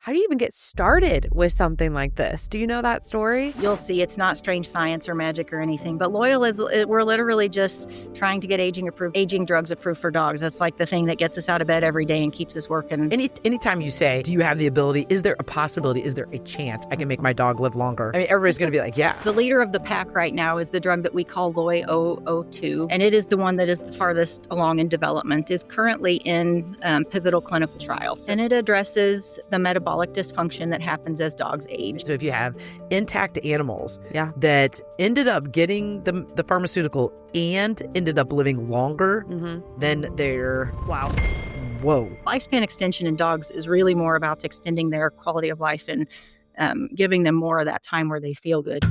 How do you even get started with something like this? Do you know that story? You'll see it's not strange science or magic or anything, but Loyal we're literally just trying to get aging drugs approved for dogs. That's like the thing that gets us out of bed every day and keeps us working. Anytime you say, do you have the ability, is there a possibility, is there a chance I can make my dog live longer? I mean, everybody's going to be like, yeah. The leader of the pack right now is the drug that we call Loy-002, and it is the one that is the farthest along in development, is currently in pivotal clinical trials. And it addresses the metabolic dysfunction that happens as dogs age. So if you have intact animals that ended up getting the pharmaceutical and ended up living longer, then they're... Wow. Whoa. Lifespan extension in dogs is really more about extending their quality of life and giving them more of that time where they feel good.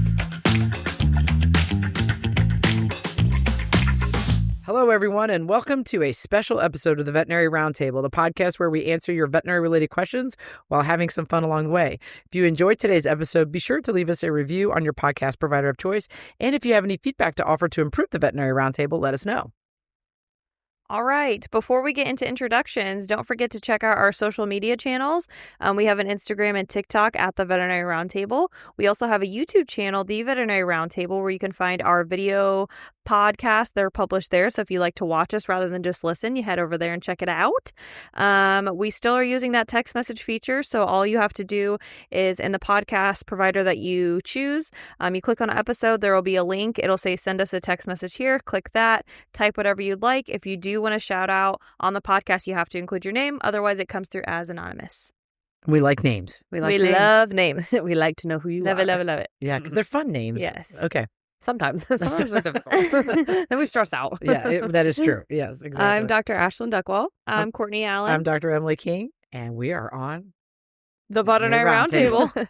Hello, everyone, and welcome to a special episode of the Veterinary Roundtable, the podcast where we answer your veterinary-related questions while having some fun along the way. If you enjoyed today's episode, be sure to leave us a review on your podcast provider of choice. And if you have any feedback to offer to improve the Veterinary Roundtable, let us know. All right. Before we get into introductions, don't forget to check out our social media channels. We have an Instagram and TikTok at the Veterinary Roundtable. We also have a YouTube channel, the Veterinary Roundtable, where you can find our video podcasts. They're published there. So if you like to watch us rather than just listen, you head over there and check it out. We still are using that text message feature. So all you have to do is in the podcast provider that you choose, you click on an episode, there will be a link. It'll say, send us a text message here. Click that, type whatever you'd like. If you do want to shout out on the podcast, you have to include your name. Otherwise, it comes through as anonymous. We like names. We love names. We like to know who you are. Love it. Yeah, because they're fun names. Yes. Okay. Sometimes they're difficult. Then we stress out. Yeah, that is true. Yes, exactly. I'm Dr. Ashlyn Duckwall. I'm Courtney Allen. I'm Dr. Emily King, and we are on the Veterinary Roundtable.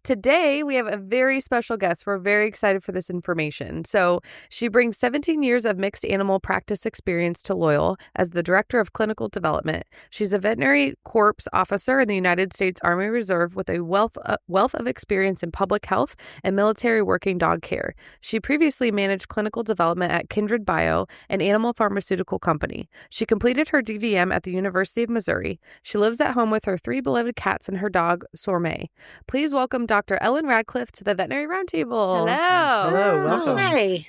Today, we have a very special guest. We're very excited for this information. So she brings 17 years of mixed animal practice experience to Loyal as the Director of Clinical Development. She's a veterinary corps officer in the United States Army Reserve with a wealth of experience in public health and military working dog care. She previously managed clinical development at Kindred Bio, an animal pharmaceutical company. She completed her DVM at the University of Missouri. She lives at home with her 3 beloved cats and her dog, Sormay. Please welcome Dr. Ellen Ratcliff to the Veterinary Roundtable. Hello. Yes, hello. Welcome. Hi.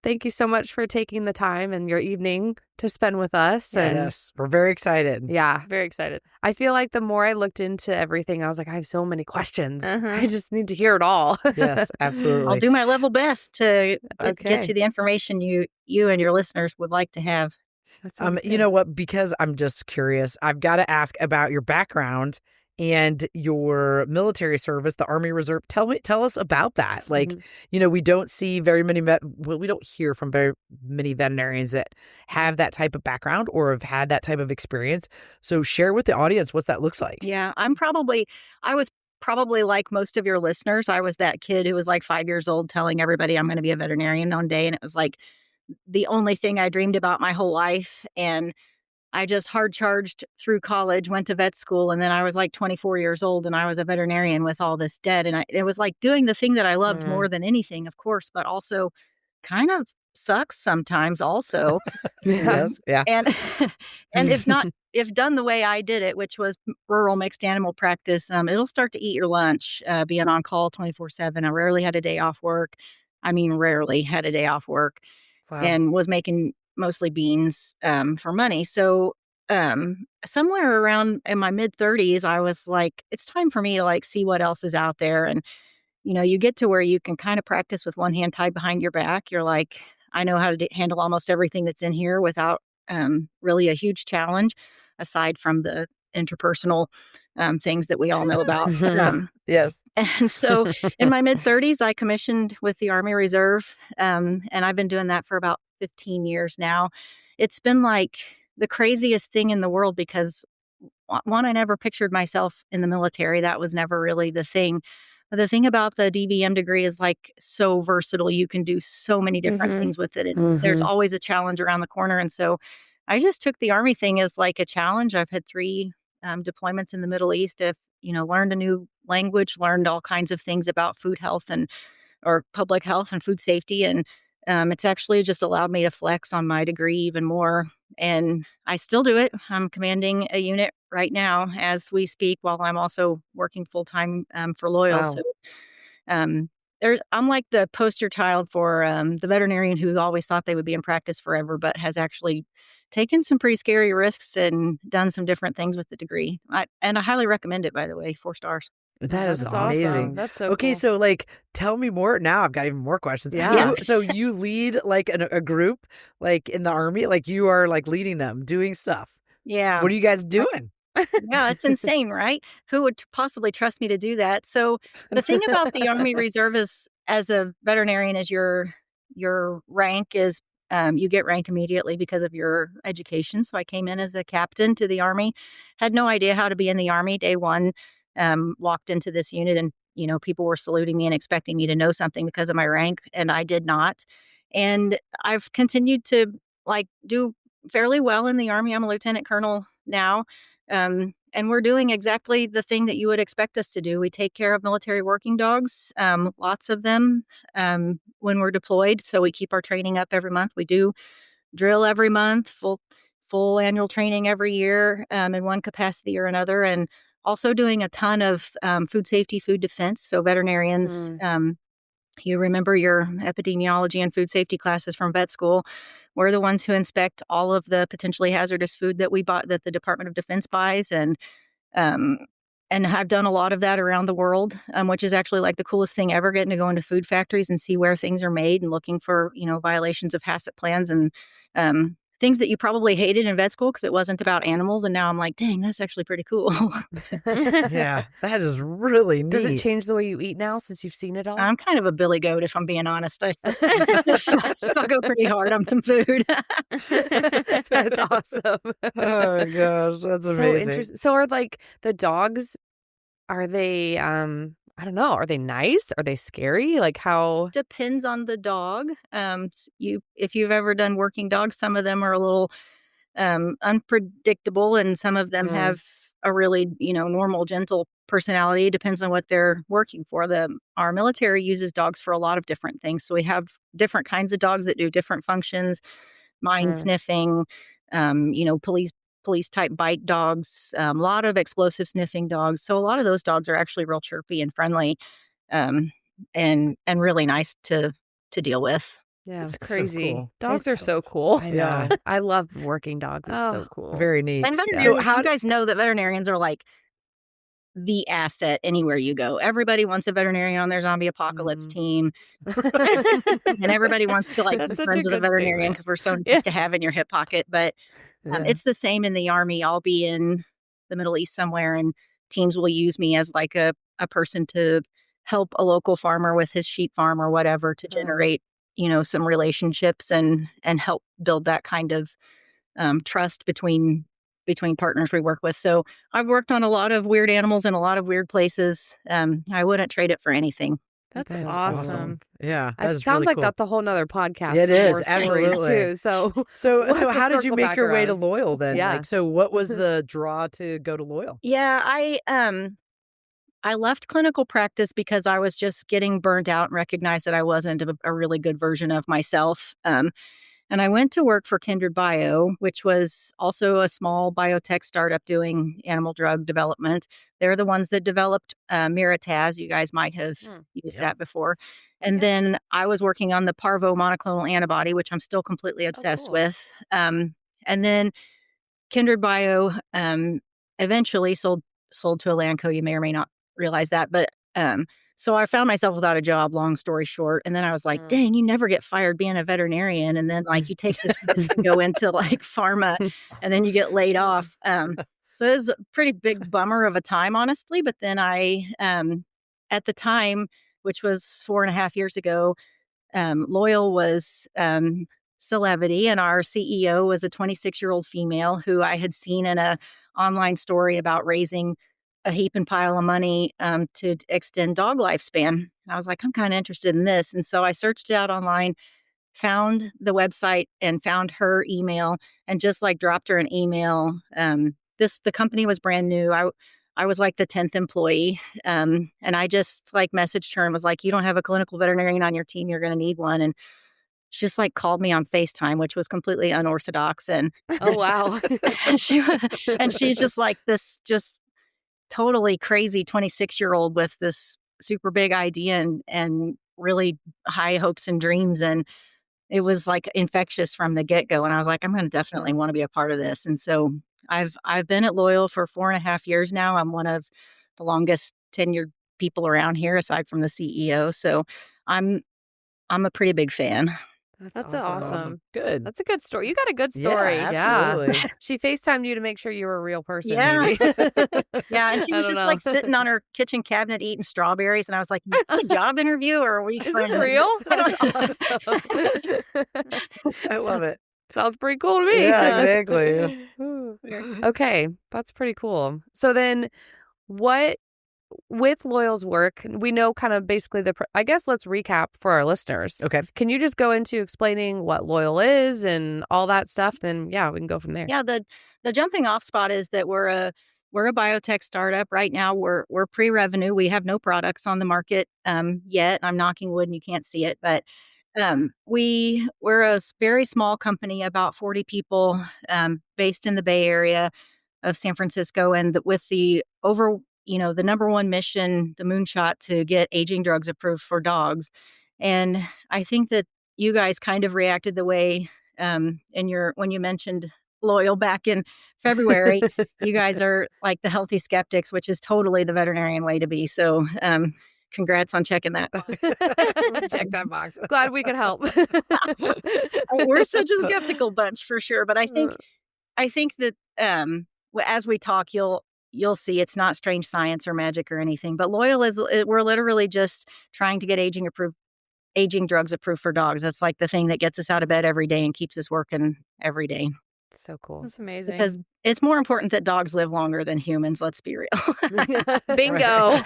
Thank you so much for taking the time and your evening to spend with us. Yes, we're very excited. Yeah. Very excited. I feel like the more I looked into everything, I was like, I have so many questions. I just need to hear it all. Yes, absolutely. I'll do my level best to get you the information you and your listeners would like to have. You know what? Because I'm just curious, I've got to ask about your background and your military service, the Army Reserve. Tell us about that. Like, we don't see very many, we don't hear from very many veterinarians that have that type of background or have had that type of experience. So share with the audience what that looks like. Yeah, I was probably like most of your listeners. I was that kid who was like 5 years old telling everybody I'm going to be a veterinarian one day. And it was like the only thing I dreamed about my whole life. And I just hard charged through college, went to vet school, and then I was like 24 years old and I was a veterinarian with all this debt. And it was like doing the thing that I loved more than anything, of course, but also kind of sucks sometimes also. Yes. Yeah. And if done the way I did it, which was rural mixed animal practice, it'll start to eat your lunch, being on call 24/7. I rarely had a day off work. I mean, rarely had a day off work. Wow. And was making mostly beans for money. So somewhere around in my mid-30s, I was like, it's time for me to like see what else is out there. And, you get to where you can kind of practice with one hand tied behind your back. You're like, I know how to handle almost everything that's in here without really a huge challenge, aside from the interpersonal things that we all know about. Yes. And so in my mid-30s, I commissioned with the Army Reserve, and I've been doing that for about 15 years now. It's been like the craziest thing in the world because, one, I never pictured myself in the military. That was never really the thing. But the thing about the DVM degree is like so versatile. You can do so many different things with it. And there's always a challenge around the corner. And so I just took the Army thing as like a challenge. I've had 3 deployments in the Middle East. Learned a new language, learned all kinds of things about food health or public health and food safety. And It's actually just allowed me to flex on my degree even more. And I still do it. I'm commanding a unit right now as we speak while I'm also working full-time for Loyal. Wow. So um, I'm like the poster child for the veterinarian who always thought they would be in practice forever, but has actually taken some pretty scary risks and done some different things with the degree. And I highly recommend it, by the way, 4 stars. That is That's amazing. awesome. That's so Okay, cool. so like, tell me more. Now I've got even more questions. Yeah. So you lead like a group, like in the Army, like you are like leading them, doing stuff. Yeah. What are you guys doing? Yeah, it's insane, right? Who would possibly trust me to do that? So the thing about the Army Reserve is, as a veterinarian, is your rank is you get rank immediately because of your education. So I came in as a captain to the Army, had no idea how to be in the Army. Day one, walked into this unit, and people were saluting me and expecting me to know something because of my rank, and I did not. And I've continued to do fairly well in the Army. I'm a lieutenant colonel now. And we're doing exactly the thing that you would expect us to do. We take care of military working dogs, lots of them, when we're deployed. So we keep our training up every month. We do drill every month, full annual training every year, in one capacity or another, and also doing a ton of food safety, food defense. So veterinarians, you remember your epidemiology and food safety classes from vet school. We're the ones who inspect all of the potentially hazardous food that we bought, that the Department of Defense buys, and have done a lot of that around the world, which is actually like the coolest thing ever, getting to go into food factories and see where things are made and looking for, violations of HACCP plans and things that you probably hated in vet school because it wasn't about animals. And now I'm like, dang, that's actually pretty cool. Yeah, that is really neat. Does it change the way you eat now since you've seen it all? I'm kind of a billy goat, if I'm being honest. I still go pretty hard on some food. That's awesome. Oh gosh, that's So amazing. interesting. So are like the dogs, are they I don't know, are they nice? Are they scary? Like how? Depends on the dog. If you've ever done working dogs, some of them are a little unpredictable, and some of them have a really, normal, gentle personality. Depends on what they're working for. Our military uses dogs for a lot of different things. So we have different kinds of dogs that do different functions, mind sniffing, police type bite dogs, a lot of explosive sniffing dogs. So a lot of those dogs are actually real chirpy and friendly, and really nice to deal with. Yeah, it's It's so crazy. cool. Dogs It's are so so cool. I know. I love working dogs. It's so cool. Very neat. And veterinarians, So how you guys know that veterinarians are like the asset anywhere you go. Everybody wants a veterinarian on their zombie apocalypse team. And everybody wants to be That's such friends a with a good veterinarian statement. because we're so nice to have in your hip pocket. But it's the same in the Army. I'll be in the Middle East somewhere, and teams will use me as like a person to help a local farmer with his sheep farm or whatever to generate, some relationships and help build that kind of trust between partners we work with. So I've worked on a lot of weird animals in a lot of weird places. I wouldn't trade it for anything. That's awesome. Yeah, It that's sounds really like cool. that's a whole nother podcast. It is, for stories, absolutely. too. So So we'll have to how did you circle make back your way to around. Loyal then? Yeah. Like, so what was the draw to go to Loyal? Yeah, I left clinical practice because I was just getting burnt out and recognized that I wasn't a really good version of myself. And I went to work for Kindred Bio, which was also a small biotech startup doing animal drug development. They're the ones that developed Mirataz. You guys might have used that before. And then I was working on the parvo monoclonal antibody, which I'm still completely obsessed with. And then Kindred Bio eventually sold to Elanco. You may or may not realize that. But so I found myself without a job, long story short. And then I was like, dang, you never get fired being a veterinarian. And then you take this risk and go into pharma, and then you get laid off. So it was a pretty big bummer of a time, honestly. But then I, at the time, which was 4.5 years ago, Loyal was Celebrity, and our CEO was a 26-year-old female who I had seen in a online story about raising a heap and pile of money to extend dog lifespan. I was like, I'm kind of interested in this. And so I searched it out online, found the website, and found her email, and just dropped her an email. The company was brand new. I was like the 10th employee. And I just messaged her and was like, you don't have a clinical veterinarian on your team. You're going to need one. And just like called me on FaceTime, which was completely unorthodox. And Oh, wow. she's just like this just totally crazy 26-year-old with this super big idea and really high hopes and dreams. And it was like infectious from the get-go. And I was like, I'm going to definitely want to be a part of this. And so I've been at Loyal for 4.5 years now. I'm one of the longest tenured people around here, aside from the CEO. So I'm a pretty big fan. That's Awesome. awesome. Good. That's a good story. You got a good story. Yeah, absolutely. She FaceTimed you to make sure you were a real person, Yeah. maybe. Yeah, and she I was don't just know. like sitting on her kitchen cabinet eating strawberries, and I was like, "Is this a job interview, or are we?" Is this real? That's awesome. I love it. Sounds pretty cool to me. Yeah, exactly. Okay, that's pretty cool. So then, what with Loyal's work, we know kind of basically I guess let's recap for our listeners. Okay. Can you just go into explaining what Loyal is and all that stuff? Then yeah, we can go from there. Yeah, the jumping off spot is that we're a biotech startup. Right now we're pre-revenue. We have no products on the market yet. I'm knocking wood and you can't see it, but we're a very small company, about 40 people, based in the Bay Area of San Francisco, and with the the number one mission, the moonshot, to get aging drugs approved for dogs. And I think that you guys kind of reacted the way when you mentioned Loyal back in February. You guys are like the healthy skeptics, which is totally the veterinarian way to be. So congrats on checking that box. Check that box. Glad we could help. We're such a skeptical bunch for sure. But I think that as we talk, you'll see it's not strange science or magic or anything. But Loyal we're literally just trying to get aging drugs approved for dogs. That's like the thing that gets us out of bed every day and keeps us working every day. So cool. That's amazing. Because it's more important that dogs live longer than humans. Let's be real. Bingo.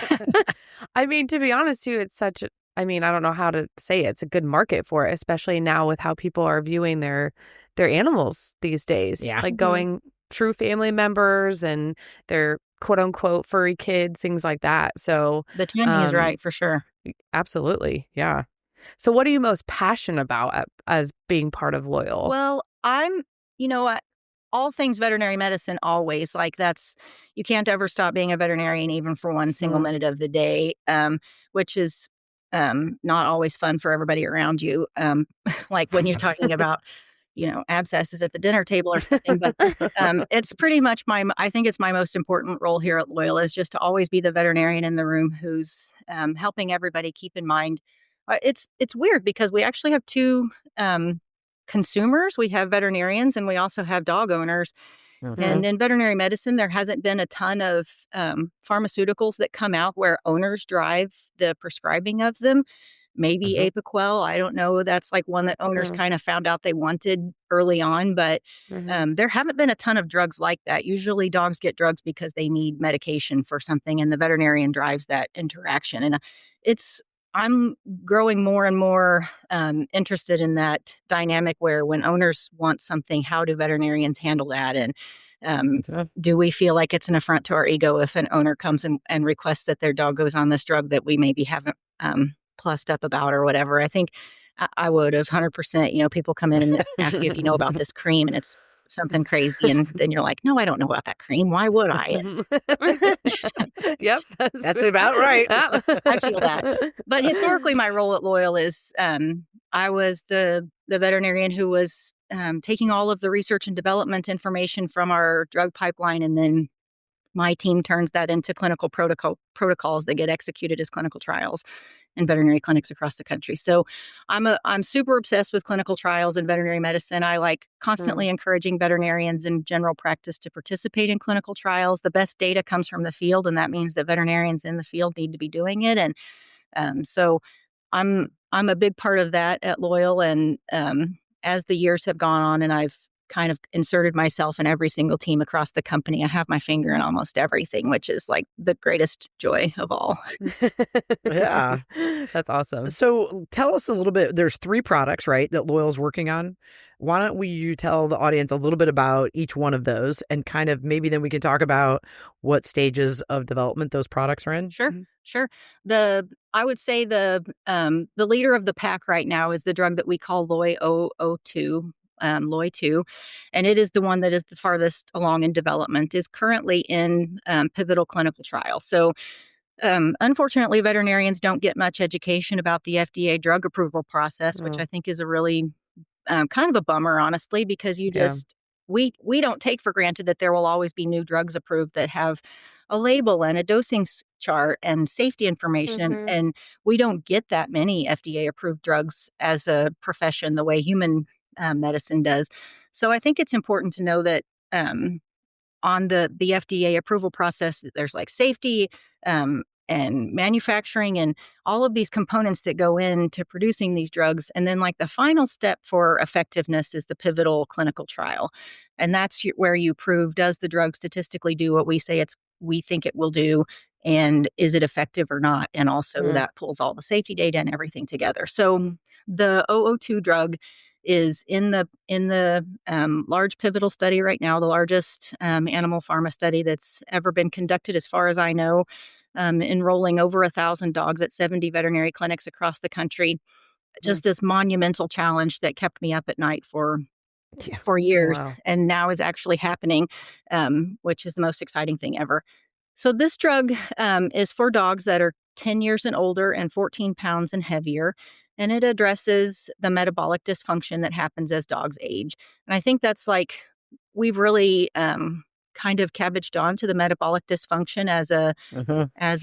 I mean, to be honest, too, it's such I don't know how to say it. It's a good market for it, especially now with how people are viewing their animals these days. Yeah. Like going true family members and their quote unquote furry kids, things like that. So the timing is right for sure. Absolutely. Yeah. So what are you most passionate about as being part of Loyal? Well, I'm, all things veterinary medicine always. Like you can't ever stop being a veterinarian even for one single minute of the day, which is not always fun for everybody around you. Like when you're talking about, abscesses at the dinner table or something. But it's pretty much I think it's my most important role here at Loyal is just to always be the veterinarian in the room who's helping everybody keep in mind. It's weird because we actually have two consumers. We have veterinarians and we also have dog owners. Mm-hmm. And in veterinary medicine, there hasn't been a ton of pharmaceuticals that come out where owners drive the prescribing of them. Maybe Apoquel. I don't know. That's like one that owners kind of found out they wanted early on. But there haven't been a ton of drugs like that. Usually dogs get drugs because they need medication for something, and the veterinarian drives that interaction. And I'm growing more and more interested in that dynamic where when owners want something, how do veterinarians handle that? And do we feel like it's an affront to our ego if an owner comes and requests that their dog goes on this drug that we maybe haven't plussed up about or whatever? I think I would have 100%. People come in and ask you if you know about this cream and it's something crazy, and then you're like, no, I don't know about that cream. Why would I? Yep. That's about right. I feel that. But historically, my role at Loyal is I was the veterinarian who was taking all of the research and development information from our drug pipeline, and then my team turns that into clinical protocols that get executed as clinical trials in veterinary clinics across the country. So I'm super obsessed with clinical trials in veterinary medicine. I like constantly encouraging veterinarians in general practice to participate in clinical trials. The best data comes from the field, and that means that veterinarians in the field need to be doing it. And so I'm a big part of that at Loyal. And as the years have gone on and I've kind of inserted myself in every single team across the company. I have my finger in almost everything, which is like the greatest joy of all. Yeah. That's awesome. So tell us a little bit. There's 3 products, right, that Loyal's working on. Why don't you tell the audience a little bit about each one of those, and kind of maybe then we can talk about what stages of development those products are in? Sure. I would say the leader of the pack right now is the drug that we call LOI-002, LOI-2, and it is the one that is the farthest along in development, is currently in pivotal clinical trial. So unfortunately, veterinarians don't get much education about the FDA drug approval process, which I think is a really kind of a bummer, honestly, because we don't take for granted that there will always be new drugs approved that have a label and a dosing chart and safety information. And we don't get that many FDA approved drugs as a profession the way human medicine does. So I think it's important to know that on the FDA approval process, there's like safety and manufacturing and all of these components that go into producing these drugs. And then like the final step for effectiveness is the pivotal clinical trial. And that's where you prove, does the drug statistically do what we think it will do? And is it effective or not? And also that pulls all the safety data and everything together. So the 002 drug is in the large pivotal study right now, the largest animal pharma study that's ever been conducted, as far as I know, enrolling over 1,000 dogs at 70 veterinary clinics across the country. Just this monumental challenge that kept me up at night for years, and now is actually happening, which is the most exciting thing ever. So this drug is for dogs that are 10 years and older and 14 pounds and heavier, and it addresses the metabolic dysfunction that happens as dogs age. And I think that's like, we've really kind of cabbaged on to the metabolic dysfunction as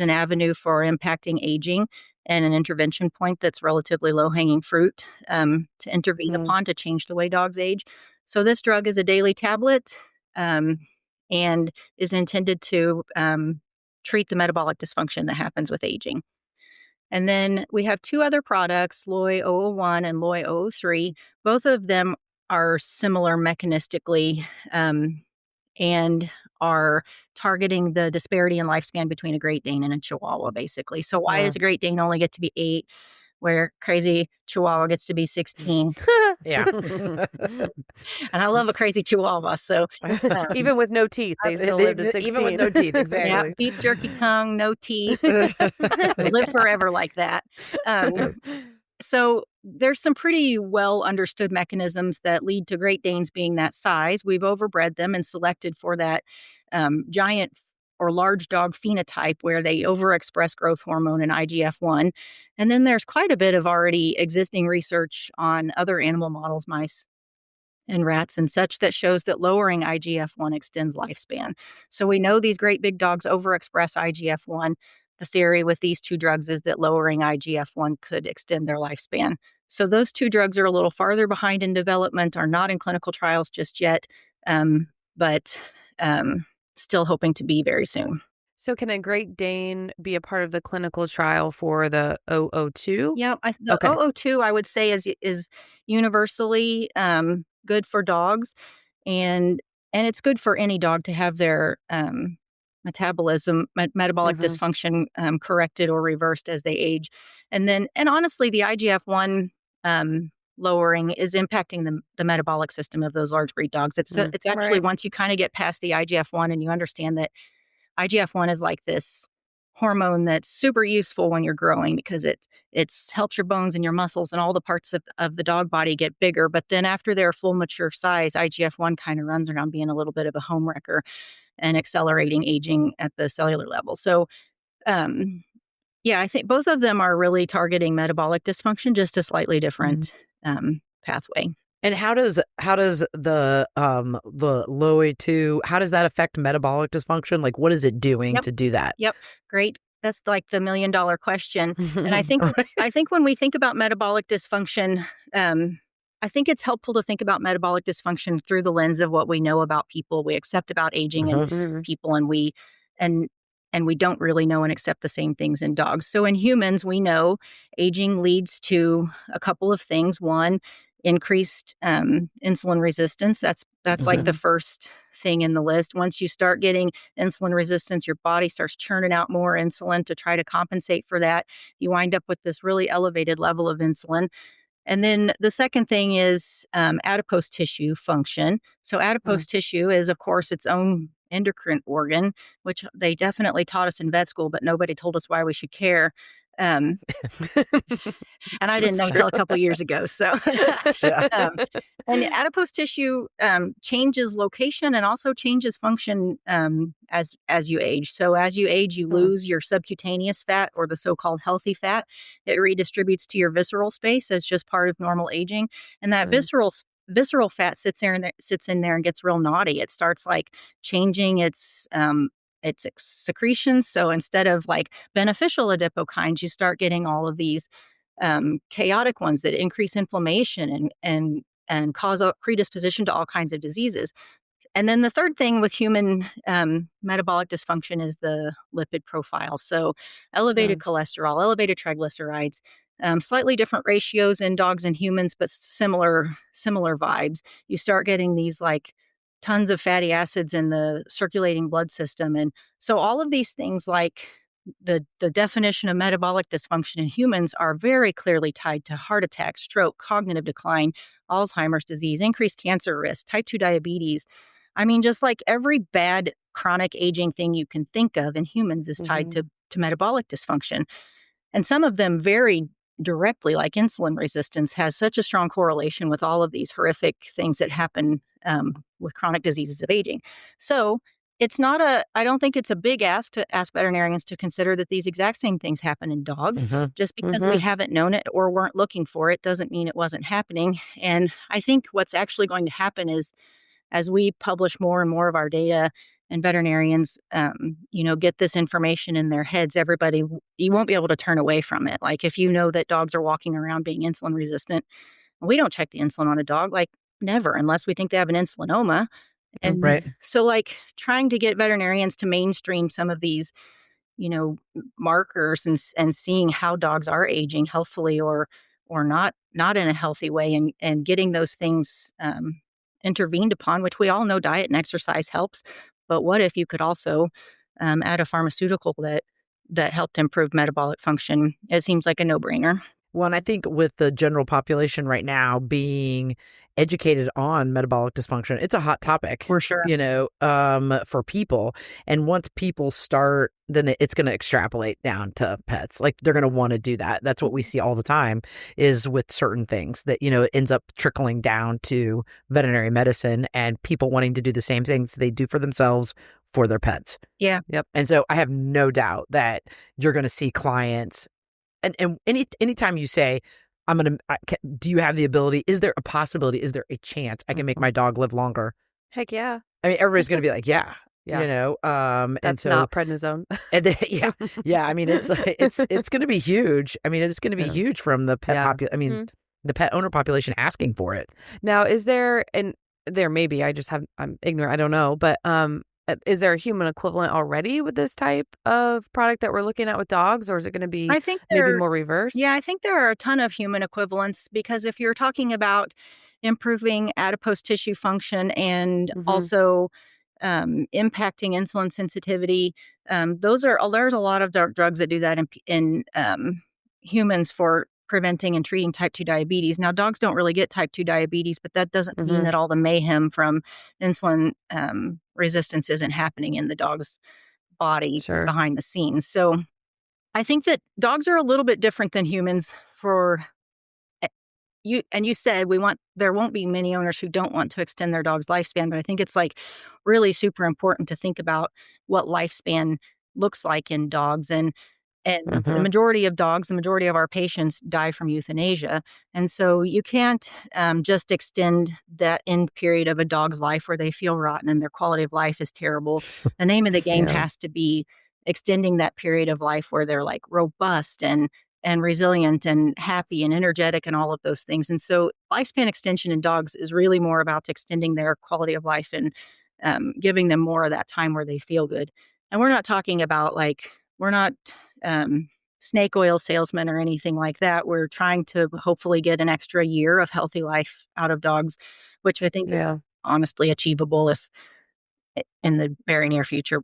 an avenue for impacting aging and an intervention point that's relatively low-hanging fruit to intervene upon to change the way dogs age. So this drug is a daily tablet and is intended to treat the metabolic dysfunction that happens with aging. And then we have 2 other products, LOI-001 and LOI-003. Both of them are similar mechanistically and are targeting the disparity in lifespan between a Great Dane and a Chihuahua, basically. So why does a Great Dane only get to be 8, where crazy Chihuahua gets to be 16? Yeah. And I love a crazy Chihuahua. So even with no teeth, they still live to 16. Even with no teeth, exactly. Yeah, beef jerky tongue, no teeth. Live forever like that. So there's some pretty well understood mechanisms that lead to Great Danes being that size. We've overbred them and selected for that giant or large dog phenotype where they overexpress growth hormone and IGF-1. And then there's quite a bit of already existing research on other animal models, mice and rats and such, that shows that lowering IGF-1 extends lifespan. So we know these great big dogs overexpress IGF-1. The theory with these 2 drugs is that lowering IGF-1 could extend their lifespan. So those 2 drugs are a little farther behind in development, are not in clinical trials just yet, but still hoping to be very soon. So can a Great Dane be a part of the clinical trial for the 002? Yeah, the 002 I would say is universally good for dogs, and it's good for any dog to have their metabolic dysfunction corrected or reversed as they age. And honestly, the IGF-1 lowering is impacting the metabolic system of those large breed dogs. It's actually, once you kind of get past the IGF-1 and you understand that IGF-1 is like this hormone that's super useful when you're growing, because it helps your bones and your muscles and all the parts of the dog body get bigger. But then after their full mature size, IGF-1 kind of runs around being a little bit of a home wrecker and accelerating aging at the cellular level. So I think both of them are really targeting metabolic dysfunction, just a slightly different pathway. And how does the LOI-2, how does that affect metabolic dysfunction? Like, what is it doing to do that? Yep. Great. That's like the $1 million question. And I think I think when we think about metabolic dysfunction, I think it's helpful to think about metabolic dysfunction through the lens of what we know about people, we accept about aging and people, and we don't really know and accept the same things in dogs. So in humans, we know aging leads to a couple of things. One, increased insulin resistance. That's like the first thing in the list. Once you start getting insulin resistance, your body starts churning out more insulin to try to compensate for that. You wind up with this really elevated level of insulin. And then the second thing is adipose tissue function. So adipose tissue is, of course, its own endocrine organ, which they definitely taught us in vet school, but nobody told us why we should care. And I didn't know until a couple of years ago. So, and adipose tissue changes location and also changes function as you age. So as you age, you lose your subcutaneous fat, or the so-called healthy fat. It redistributes to your visceral space as just part of normal aging, and that visceral fat sits in there and gets real naughty. It starts like changing its secretions. So instead of like beneficial adipokines, you start getting all of these chaotic ones that increase inflammation and cause a predisposition to all kinds of diseases. And then the third thing with human metabolic dysfunction is the lipid profile. So elevated cholesterol, elevated triglycerides, slightly different ratios in dogs and humans, but similar vibes. You start getting these like tons of fatty acids in the circulating blood system. And so all of these things, like the definition of metabolic dysfunction in humans, are very clearly tied to heart attack, stroke, cognitive decline, Alzheimer's disease, increased cancer risk, type 2 diabetes. I mean, just like every bad chronic aging thing you can think of in humans is tied to metabolic dysfunction. And some of them very directly, like insulin resistance, has such a strong correlation with all of these horrific things that happen with chronic diseases of aging. So I don't think it's a big ask to ask veterinarians to consider that these exact same things happen in dogs. Just because we haven't known it or weren't looking for it doesn't mean it wasn't happening. And I think what's actually going to happen is, as we publish more and more of our data and veterinarians, get this information in their heads, you won't be able to turn away from it. Like if you know that dogs are walking around being insulin resistant, we don't check the insulin on a dog, like never, unless we think they have an insulinoma. And so like trying to get veterinarians to mainstream some of these, markers and seeing how dogs are aging healthfully or not in a healthy way, and getting those things intervened upon, which we all know diet and exercise helps. But what if you could also add a pharmaceutical that helped improve metabolic function? It seems like a no-brainer. Well, and I think with the general population right now being educated on metabolic dysfunction, it's a hot topic. For sure. For people. And once people start, then it's going to extrapolate down to pets. Like they're going to want to do that. That's what we see all the time is with certain things that, it ends up trickling down to veterinary medicine and people wanting to do the same things they do for themselves for their pets. Yeah. Yep. And so I have no doubt that you're going to see clients. And anytime you say, do you have the ability? Is there a possibility? Is there a chance I can make my dog live longer? Heck yeah. I mean, everybody's going to be like, yeah. That's and so, not prednisone. And then, yeah. I mean, it's going to be huge. I mean, it's going to be huge from the pet the pet owner population asking for it. Now, is there, and there may be, I'm ignorant, I don't know, but is there a human equivalent already with this type of product that we're looking at with dogs, or is it going to be maybe more reverse? Yeah, I think there are a ton of human equivalents, because if you're talking about improving adipose tissue function and also impacting insulin sensitivity, there's a lot of drugs that do that in humans for preventing and treating type 2 diabetes. Now, dogs don't really get type 2 diabetes, but that doesn't mean that all the mayhem from insulin resistance isn't happening in the dog's body behind the scenes. So I think that dogs are a little bit different than humans for you. And you said there won't be many owners who don't want to extend their dog's lifespan, but I think it's like really super important to think about what lifespan looks like in dogs. And the majority of dogs, the majority of our patients die from euthanasia. And so you can't just extend that end period of a dog's life where they feel rotten and their quality of life is terrible. The name of the game has to be extending that period of life where they're like robust and resilient and happy and energetic and all of those things. And so lifespan extension in dogs is really more about extending their quality of life and giving them more of that time where they feel good. And we're not talking about snake oil salesman or anything like that. We're trying to hopefully get an extra year of healthy life out of dogs, which I think is honestly achievable if in the very near future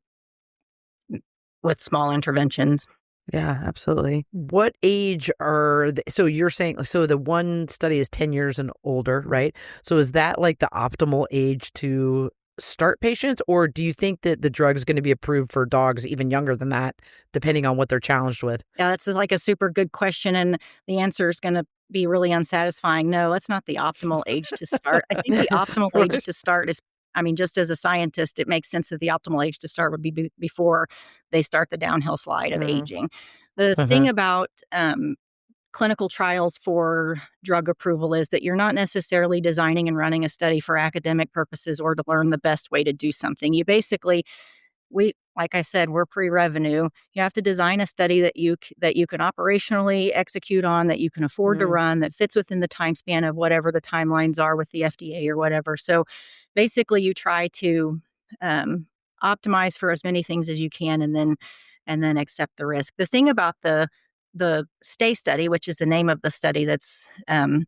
with small interventions. Yeah, absolutely. What age so you're saying, so the one study is 10 years and older, right? So is that like the optimal age to start patients, or do you think that the drug is going to be approved for dogs even younger than that, depending on what they're challenged with? Yeah, that's like a super good question, and the answer is going to be really unsatisfying. No, that's not the optimal age to start. I think the optimal age to start is, I mean, just as a scientist, it makes sense that the optimal age to start would be before they start the downhill slide of aging. The thing about clinical trials for drug approval is that you're not necessarily designing and running a study for academic purposes or to learn the best way to do something. You basically, like I said, we're pre-revenue. You have to design a study that you can operationally execute on, that you can afford to run, that fits within the time span of whatever the timelines are with the FDA or whatever. So basically you try to optimize for as many things as you can and then accept the risk. The thing about the Stay study, which is the name of the study that's the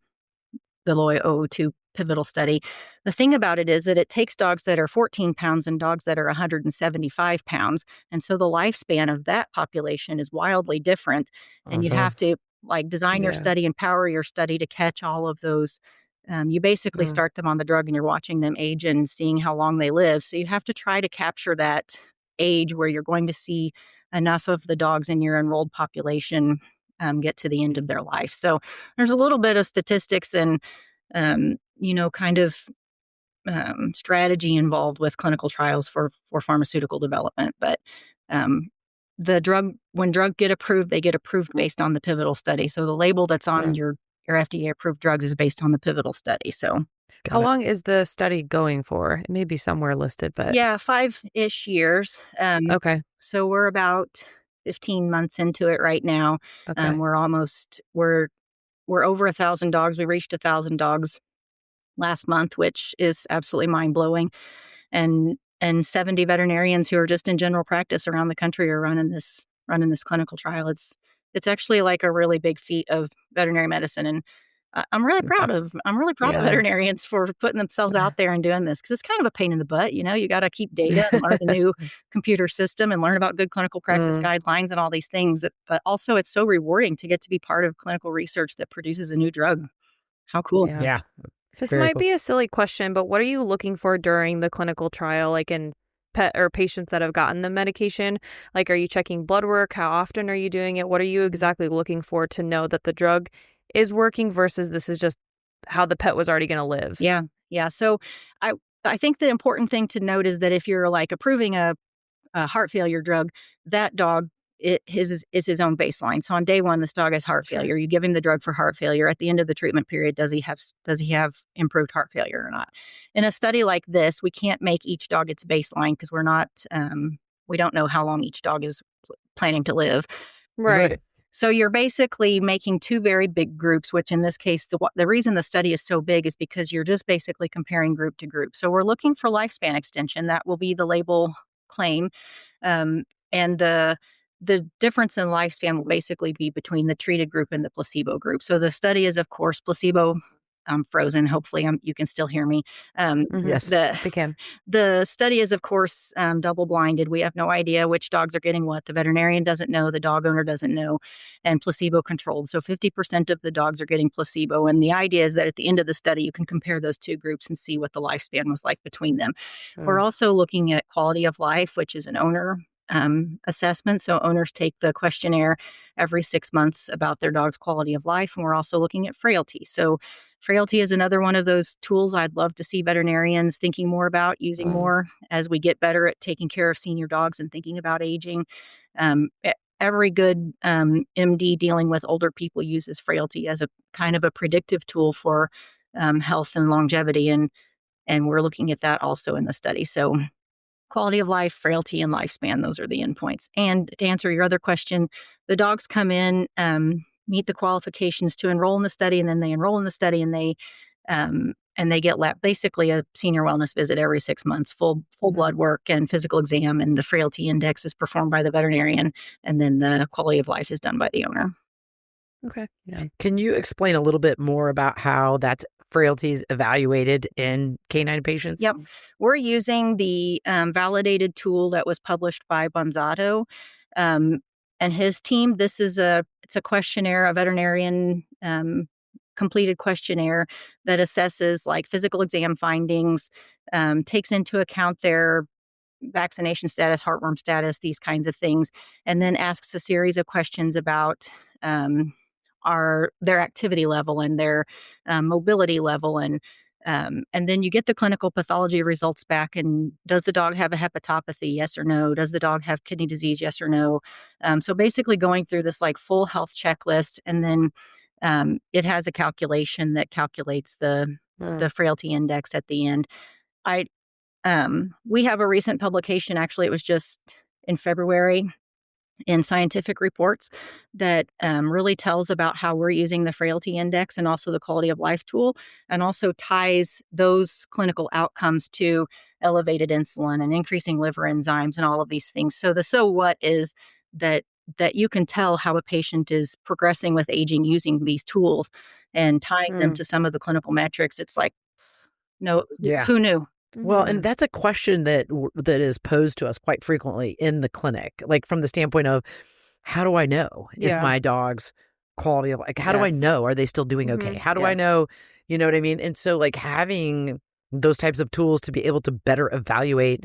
LOI 002 pivotal study. The thing about it is that it takes dogs that are 14 pounds and dogs that are 175 pounds. And so the lifespan of that population is wildly different. And you have to like design your study and power your study to catch all of those. You basically start them on the drug and you're watching them age and seeing how long they live. So you have to try to capture that age where you're going to see enough of the dogs in your enrolled population get to the end of their life. So there's a little bit of statistics and, kind of strategy involved with clinical trials for pharmaceutical development. But when drugs get approved, they get approved based on the pivotal study. So the label that's on your FDA approved drugs is based on the pivotal study. So how long is the study going for? It may be somewhere listed, but 5-ish years. Okay. So we're about 15 months into it right now. Okay. We're over 1,000 dogs. We reached 1,000 dogs last month, which is absolutely mind blowing. And 70 veterinarians who are just in general practice around the country are running this clinical trial. It's actually like a really big feat of veterinary medicine, and I'm really proud of veterinarians for putting themselves out there and doing this, because it's kind of a pain in the butt. You got to keep data and learn the new computer system and learn about good clinical practice guidelines and all these things. But also it's so rewarding to get to be part of clinical research that produces a new drug. How cool. Yeah. This might be a silly question, but what are you looking for during the clinical trial, like in pet or patients that have gotten the medication? Like, are you checking blood work? How often are you doing it? What are you exactly looking for to know that the drug is working versus this is just how the pet was already going to live? Yeah. So I think the important thing to note is that if you're like approving a heart failure drug, that dog is his own baseline. So on day one, this dog has heart failure. You give him the drug for heart failure. At the end of the treatment period, does he have improved heart failure or not? In a study like this, we can't make each dog its baseline because we're not we don't know how long each dog is planning to live. Right. So you're basically making two very big groups, which in this case, the reason the study is so big is because you're just basically comparing group to group. So we're looking for lifespan extension. That will be the label claim. And the difference in lifespan will basically be between the treated group and the placebo group. So the study is, of course, placebo. I'm frozen. Hopefully you can still hear me. Yes, we can. The study is, of course, double-blinded. We have no idea which dogs are getting what. The veterinarian doesn't know. The dog owner doesn't know. And placebo-controlled. So 50% of the dogs are getting placebo. And the idea is that at the end of the study, you can compare those two groups and see what the lifespan was like between them. We're also looking at quality of life, which is an owner assessment. So owners take the questionnaire every 6 months about their dog's quality of life. And we're also looking at frailty. So frailty is another one of those tools I'd love to see veterinarians thinking more about, using more as we get better at taking care of senior dogs and thinking about aging. Every good MD dealing with older people uses frailty as a kind of a predictive tool for health and longevity. And we're looking at that also in the study. So quality of life, frailty, and lifespan, those are the endpoints. And to answer your other question, the dogs come in, meet the qualifications to enroll in the study, and then they enroll in the study and they and they get basically a senior wellness visit every 6 months, full blood work and physical exam, and the Frailty Index is performed by the veterinarian, and then the quality of life is done by the owner. Okay. Yeah. Can you explain a little bit more about how that's frailties evaluated in canine patients? Yep. We're using the validated tool that was published by Bonzato and his team. It's a questionnaire, a veterinarian completed questionnaire that assesses like physical exam findings, takes into account their vaccination status, heartworm status, these kinds of things, and then asks a series of questions about their activity level and their mobility level, and then you get the clinical pathology results back. And does the dog have a hepatopathy? Yes or no? Does the dog have kidney disease? Yes or no? So basically going through this like full health checklist, and then it has a calculation that calculates the frailty index at the end. We have a recent publication, actually, it was just in February, in Scientific Reports, that really tells about how we're using the frailty index and also the quality of life tool, and also ties those clinical outcomes to elevated insulin and increasing liver enzymes and all of these things. So the so what is that you can tell how a patient is progressing with aging using these tools and tying them to some of the clinical metrics. It's like, no, who knew? Well, and that's a question that is posed to us quite frequently in the clinic, like from the standpoint of, how do I know if my dog's quality of, like, how do I know? Are they still doing okay? How do I know? You know what I mean? And so like having those types of tools to be able to better evaluate,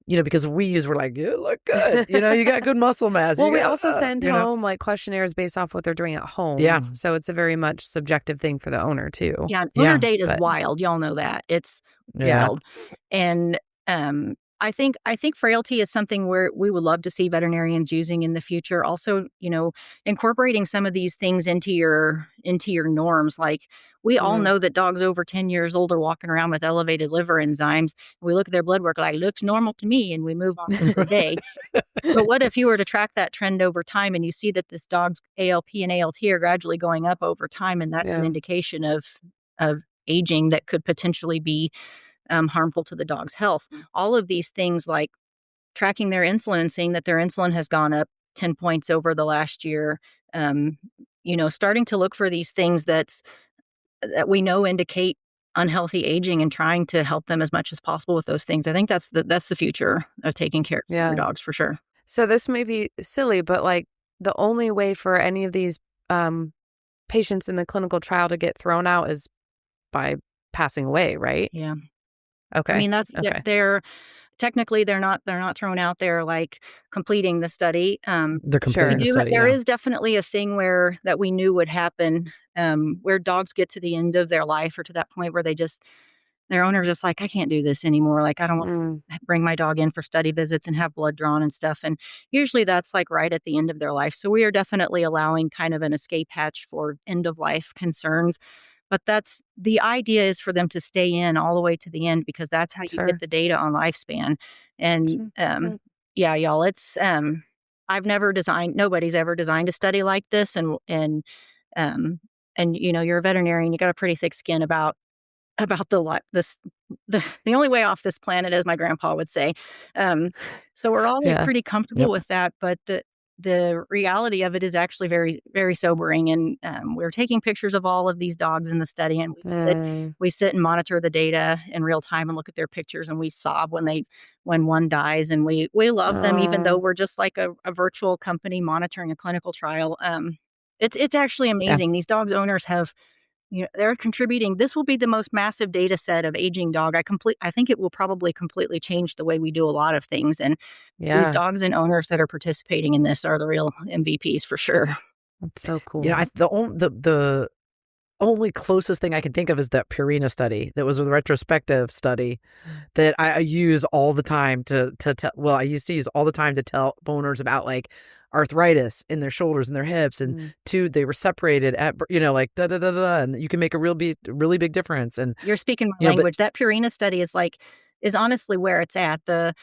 because we're like, you look good, you got good muscle mass. Well, we also send home like questionnaires based off what they're doing at home. Yeah. So it's a very much subjective thing for the owner too. Yeah. Owner data is wild. Y'all know that. It's wild. And I think frailty is something where we would love to see veterinarians using in the future. Also, incorporating some of these things into your norms. Like, we all know that dogs over 10 years old are walking around with elevated liver enzymes. We look at their blood work, like, looks normal to me, and we move on for the day. But what if you were to track that trend over time, and you see that this dog's ALP and ALT are gradually going up over time, and that's an indication of aging that could potentially be harmful to the dog's health. All of these things, like tracking their insulin and seeing that their insulin has gone up 10 points over the last year, starting to look for these things that we know indicate unhealthy aging and trying to help them as much as possible with those things. I think that's the future of taking care of your dogs, for sure. So this may be silly, but like the only way for any of these patients in the clinical trial to get thrown out is by passing away, right? Yeah. Okay. I mean, they're technically they're not thrown out there like completing the study. They're completing the study. There is definitely a thing that we knew would happen, where dogs get to the end of their life, or to that point where their owner's just like, I can't do this anymore. Like, I don't want to bring my dog in for study visits and have blood drawn and stuff. And usually that's like right at the end of their life. So we are definitely allowing kind of an escape hatch for end of life concerns. But the idea is for them to stay in all the way to the end, because that's how you get the data on lifespan. And y'all, it's nobody's ever designed a study like this. And you're a veterinarian, you got a pretty thick skin about the only way off this planet, as my grandpa would say. So we're all pretty comfortable with that. But the reality of it is actually very, very sobering. And we're taking pictures of all of these dogs in the study, and we sit and monitor the data in real time and look at their pictures, and we sob when one dies, and we love them, even though we're just like a virtual company monitoring a clinical trial. It's actually amazing. These dogs' owners have, they're contributing. This will be the most massive data set of aging dog. I think it will probably completely change the way we do a lot of things. And these dogs and owners that are participating in this are the real MVPs, for sure. That's so cool. The only closest thing I can think of is that Purina study that was a retrospective study that I use all the time to tell. Well, I used to use all the time to tell owners about like arthritis in their shoulders and their hips, and they were separated at, like and you can make a really big difference. And you're speaking my language. That Purina study is honestly where it's at. The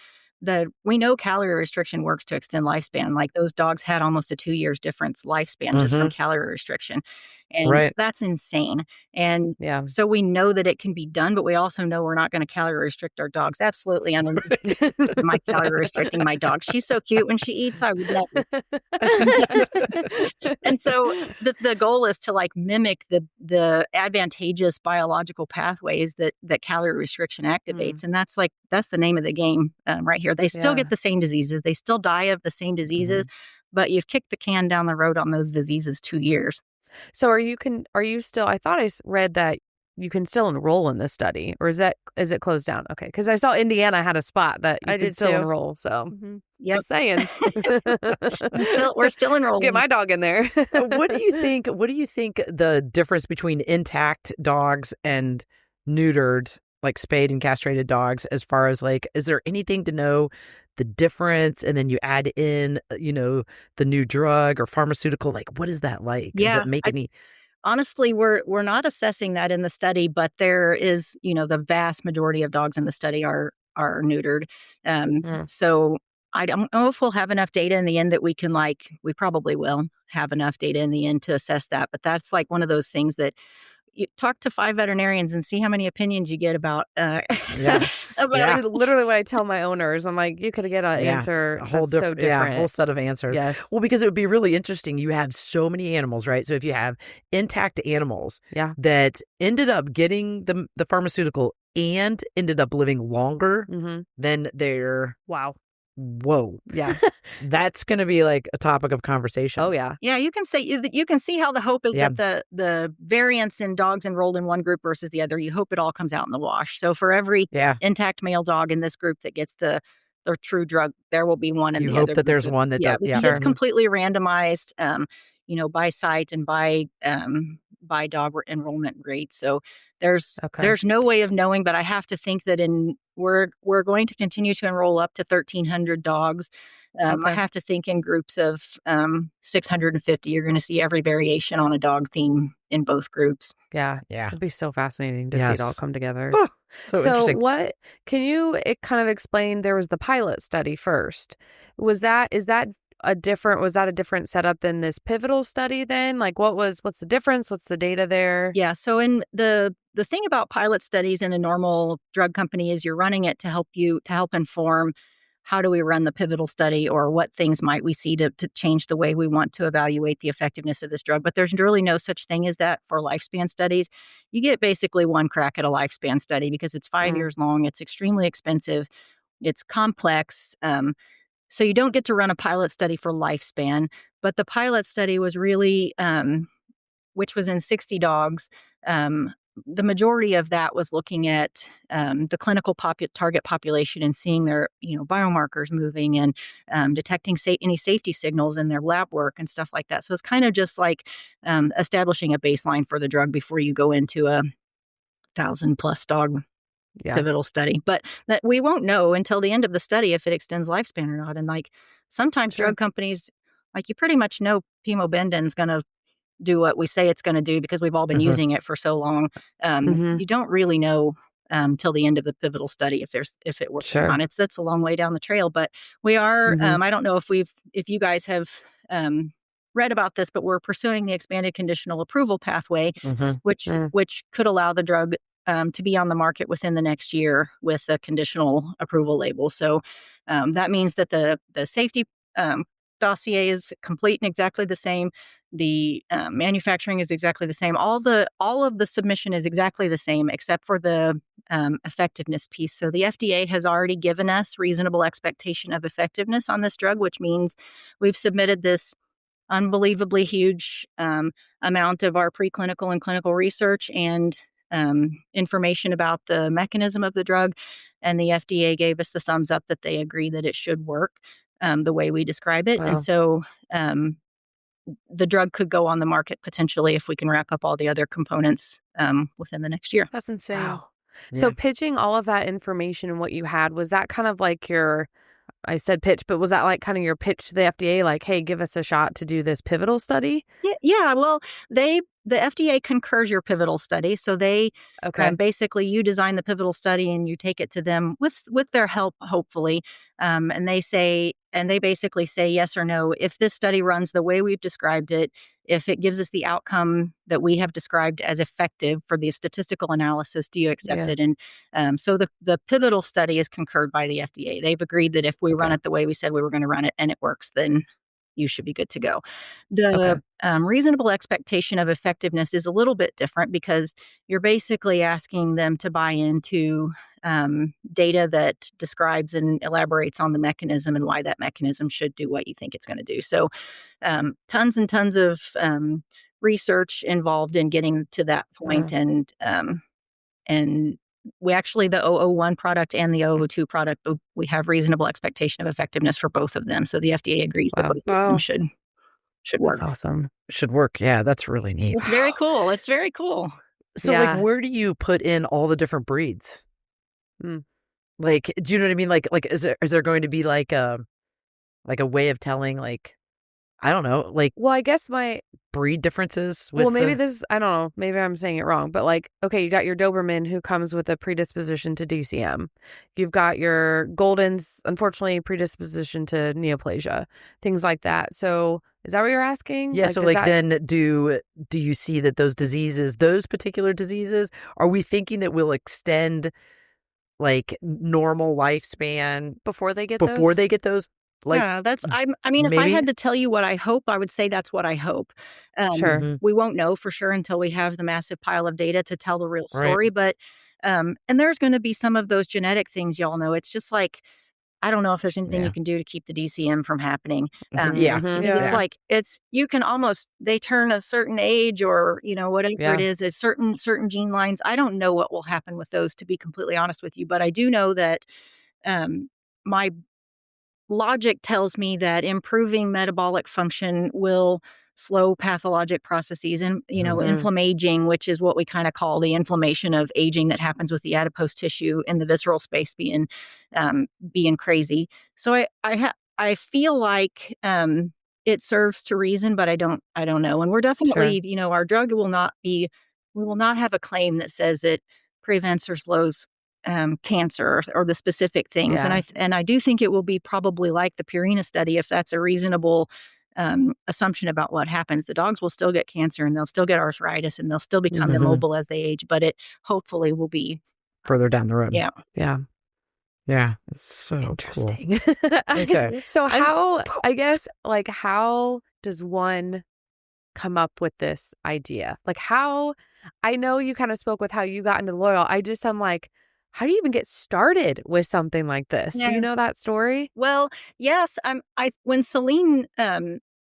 we know calorie restriction works to extend lifespan. Like those dogs had almost a 2 years difference lifespan just from calorie restriction. And that's insane. And so we know that it can be done, but we also know we're not going to calorie restrict our dogs. Absolutely. Am I calorie restricting my dog? She's so cute when she eats. I would never. And so the goal is to like mimic the advantageous biological pathways that calorie restriction activates. And that's the name of the game right here. They still get the same diseases. They still die of the same diseases, but you've kicked the can down the road on those diseases 2 years. So are you still, I thought I read that you can still enroll in this study, or is it closed down? Okay. Because I saw Indiana had a spot that you could still enroll. So just saying. We're still enrolling. Get my dog in there. What do you think the difference between intact dogs and neutered, like spayed and castrated dogs, as far as like, is there anything to know the difference? And then you add in, the new drug or pharmaceutical, like what is that like? Yeah. Does it make any... Honestly, we're not assessing that in the study, but there is, the vast majority of dogs in the study are neutered. So I don't know if we'll have enough data in the end that we can we probably will have enough data in the end to assess that. But that's like one of those things that you talk to 5 veterinarians and see how many opinions you get about. Yes. That's literally what I tell my owners. I'm like, you could get an answer. A whole so different. A whole set of answers. Yes. Well, because it would be really interesting. You have so many animals, right? So if you have intact animals that ended up getting the pharmaceutical and ended up living longer than their whoa. Yeah. That's going to be like a topic of conversation. Oh, yeah. Yeah, you can see how the hope is that the variance in dogs enrolled in one group versus the other, you hope it all comes out in the wash. So for every intact male dog in this group that gets the true drug, there will be one in the other group. You hope that there's one that does. Because it's completely randomized, by site and by dog enrollment rate. So there's no way of knowing, but I have to think that we're going to continue to enroll up to 1,300 dogs. I have to think in groups of 650. You're going to see every variation on a dog theme in both groups. Yeah. It'd be so fascinating to see it all come together. Oh, so interesting. What can you kind of explain? There was the pilot study first. Was that a different setup than this pivotal study then? Like what's the difference? What's the data there? Yeah. So in the thing about pilot studies in a normal drug company is you're running it to help inform how do we run the pivotal study, or what things might we see to change the way we want to evaluate the effectiveness of this drug. But there's really no such thing as that for lifespan studies. You get basically one crack at a lifespan study because it's 5 years long. It's extremely expensive. It's complex. So you don't get to run a pilot study for lifespan, but the pilot study was really, which was in 60 dogs. The majority of that was looking at the clinical target population and seeing their, biomarkers moving and detecting any safety signals in their lab work and stuff like that. So it's kind of just like establishing a baseline for the drug before you go into a 1,000+ dog pivotal study. But that we won't know until the end of the study if it extends lifespan or not. And sometimes drug companies, you pretty much know pimobendan's going to do what we say it's going to do because we've all been using it for so long. You don't really know till the end of the pivotal study if it works or not. It's a long way down the trail, but we are. I don't know if you guys have read about this, but we're pursuing the expanded conditional approval pathway, which could allow the drug to be on the market within the next year with a conditional approval label. So that means that the safety dossier is complete and exactly the same. The manufacturing is exactly the same. All of the submission is exactly the same, except for the effectiveness piece. So the FDA has already given us reasonable expectation of effectiveness on this drug, which means we've submitted this unbelievably huge amount of our preclinical and clinical research and information about the mechanism of the drug. And the FDA gave us the thumbs up that they agree that it should work the way we describe it. Wow. And so the drug could go on the market potentially if we can wrap up all the other components within the next year. That's insane. Wow. So pitching all of that information and what you had, was that kind of like I said pitch, but was that like kind of your pitch to the FDA? Like, hey, give us a shot to do this pivotal study? Yeah. Well, they the FDA concurs your pivotal study. So they basically you design the pivotal study and you take it to them with their help, hopefully. And they basically say yes or no. If this study runs the way we've described it, if it gives us the outcome that we have described as effective for the statistical analysis, do you accept it? And so the pivotal study is concurred by the FDA. They've agreed that if we run it the way we said we were going to run it and it works, then you should be good to go. The reasonable expectation of effectiveness is a little bit different because you're basically asking them to buy into data that describes and elaborates on the mechanism and why that mechanism should do what you think it's going to do. So tons and tons of research involved in getting to that point. And we actually, the 001 product and the 002 product, we have reasonable expectation of effectiveness for both of them. So the FDA agrees that both of them should work. That's awesome. Should work. Yeah, that's really neat. It's very cool. It's very cool. So like, where do you put in all the different breeds? Like, do you know what I mean? Like, is there going to be like a way of telling, like, I don't know, like, well, I guess my breed differences with I don't know, maybe I'm saying it wrong, but like, okay, you got your Doberman who comes with a predisposition to DCM. You've got your Goldens, unfortunately, predisposition to neoplasia, things like that. So is that what you're asking? Yeah. Like, so like, then do you see that those particular diseases, are we thinking that will extend like normal lifespan before they get those? Like, yeah, I mean, if I had to tell you what I hope, I would say that's what I hope. Sure. We won't know for sure until we have the massive pile of data to tell the real story. Right. But, and there's going to be some of those genetic things, y'all know. It's just like, I don't know if there's anything you can do to keep the DCM from happening. It's like, you can almost, they turn a certain age or, whatever it is, certain gene lines. I don't know what will happen with those, to be completely honest with you. But I do know that my logic tells me that improving metabolic function will slow pathologic processes and, inflammaging, which is what we kind of call the inflammation of aging that happens with the adipose tissue in the visceral space being crazy. So I feel like it serves to reason, but I don't know. And we're definitely, our drug we will not have a claim that says it prevents or slows cancer or the specific things. Yeah. And I do think it will be probably like the Purina study, if that's a reasonable assumption about what happens. The dogs will still get cancer and they'll still get arthritis and they'll still become immobile as they age, but it hopefully will be further down the road. Yeah. Yeah. Yeah. It's so interesting. Cool. Okay. So how does one come up with this idea? Like, how, I know you kind of spoke with how you got into Loyal. I'm like, how do you even get started with something like this? Yeah. Do you know that story? Well, yes. When Celine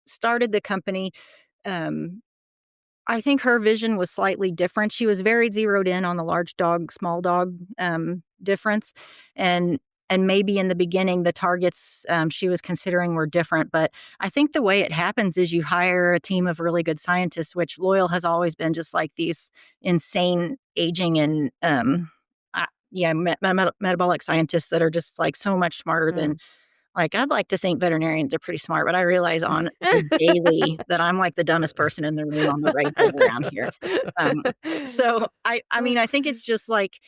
started the company, I think her vision was slightly different. She was very zeroed in on the large dog, small dog difference. And maybe in the beginning, the targets she was considering were different. But I think the way it happens is you hire a team of really good scientists, which Loyal has always been, just like these insane aging and metabolic scientists that are just like so much smarter than, like, I'd like to think veterinarians are pretty smart, but I realize on daily that I'm like the dumbest person in the room on the right side around here. So I mean, I think it's just like,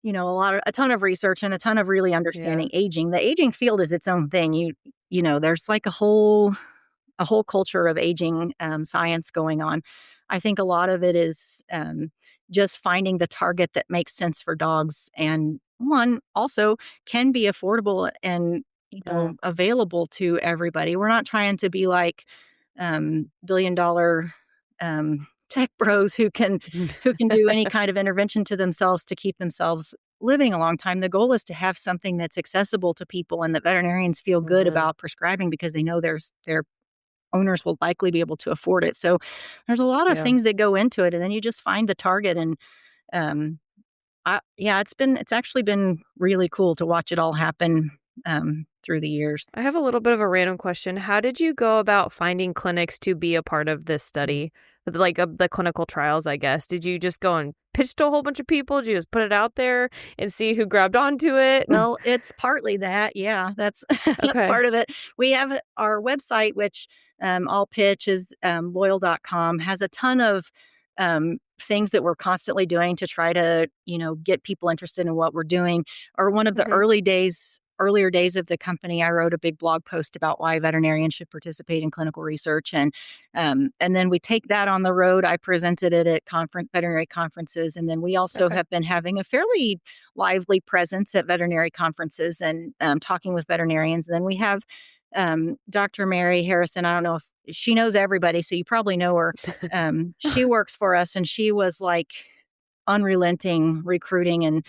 a ton of research and a ton of really understanding aging. The aging field is its own thing. There's like a whole culture of aging science going on. I think a lot of it is just finding the target that makes sense for dogs, and one also can be affordable and available to everybody. We're not trying to be like billion-dollar tech bros who can do any kind of intervention to themselves to keep themselves living a long time. The goal is to have something that's accessible to people and that veterinarians feel good about prescribing because they know their owners will likely be able to afford it. So there's a lot of things that go into it, and then you just find the target. And it's actually been really cool to watch it all happen through the years. I have a little bit of a random question. How did you go about finding clinics to be a part of this study? Like the clinical trials, I guess. Did you just go and pitch to a whole bunch of people? Did you just put it out there and see who grabbed onto it? Well, it's partly that. Yeah, that's part of it. We have our website, which I'll pitch is loyal.com, has a ton of things that we're constantly doing to try to, get people interested in what we're doing. Or one of the earlier days of the company, I wrote a big blog post about why veterinarians should participate in clinical research. And then we take that on the road. I presented it at veterinary conferences. And then we also have been having a fairly lively presence at veterinary conferences and talking with veterinarians. And then we have Dr. Mary Harrison. I don't know if she knows everybody, so you probably know her. She works for us, and she was like unrelenting recruiting and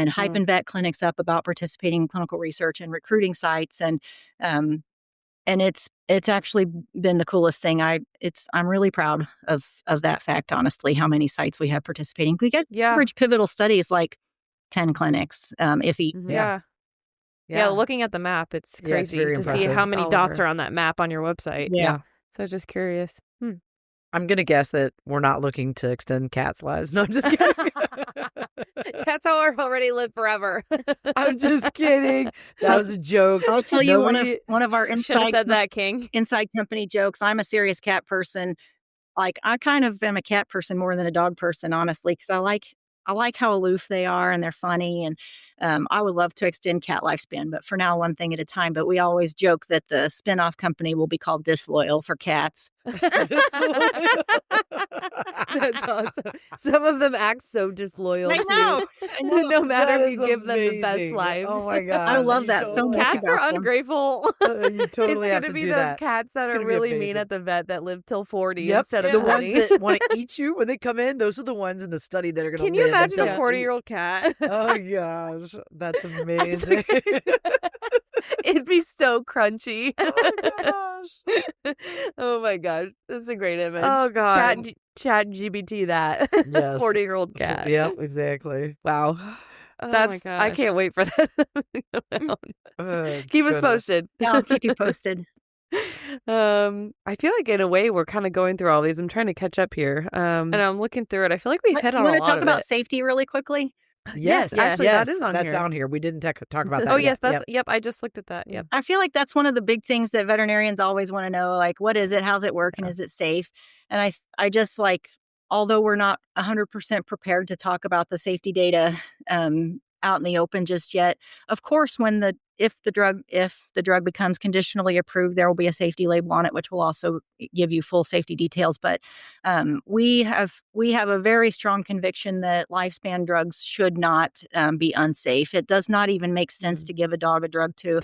hyping vet clinics up about participating in clinical research and recruiting sites. And it's actually been the coolest thing. I'm really proud of that fact, honestly, how many sites we have participating. We get average pivotal studies like 10 clinics, Yeah, looking at the map, it's crazy to see how many dots are on that map on your website. Yeah. So just curious. I'm going to guess that we're not looking to extend cats' lives. No, I'm just kidding. Cats already live forever. I'm just kidding. That was a joke. I'll tell you one of our inside said that, King. Inside company jokes. I'm a serious cat person. Like, I kind of am a cat person more than a dog person, honestly, because I like how aloof they are and they're funny. And I would love to extend cat lifespan, but for now, one thing at a time. But we always joke that the spinoff company will be called Disloyal for cats. That's awesome. Some of them act so disloyal, I know. No matter if you give them the best life. Oh, my God. I love that so much. Cats are ungrateful. You totally have to be do those that. Cats that are really mean at the vet that live till 40 instead of the 20. ones that want to eat you when they come in. Those are the ones in the study that are going to live. Can you imagine a 40-year-old cat? Oh, gosh. That's amazing. It'd be so crunchy. Oh, my gosh. Oh, my gosh. That's a great image. Oh, God. Chat GBT that. Yes. 40-year-old cat. Yep, exactly. Wow. Oh, That's my gosh. I can't wait for that. Keep us posted. Yeah, I'll keep you posted. I feel like in a way we're kind of going through all these. I'm trying to catch up here. And I'm looking through it. I feel like we've hit on a lot of it. Want to talk about safety really quickly? Yes, actually, that is on that's here. on here. We didn't talk about that. Oh, yes, that's yep. I just looked at that. Yep. I feel like that's one of the big things that veterinarians always want to know. Like, what is it? How's it work? And is it safe? And I just like, although we're not 100% prepared to talk about the safety data out in the open just yet, of course, if the drug becomes conditionally approved, there will be a safety label on it, which will also give you full safety details. But we have a very strong conviction that lifespan drugs should not be unsafe. It does not even make sense to give a dog a drug to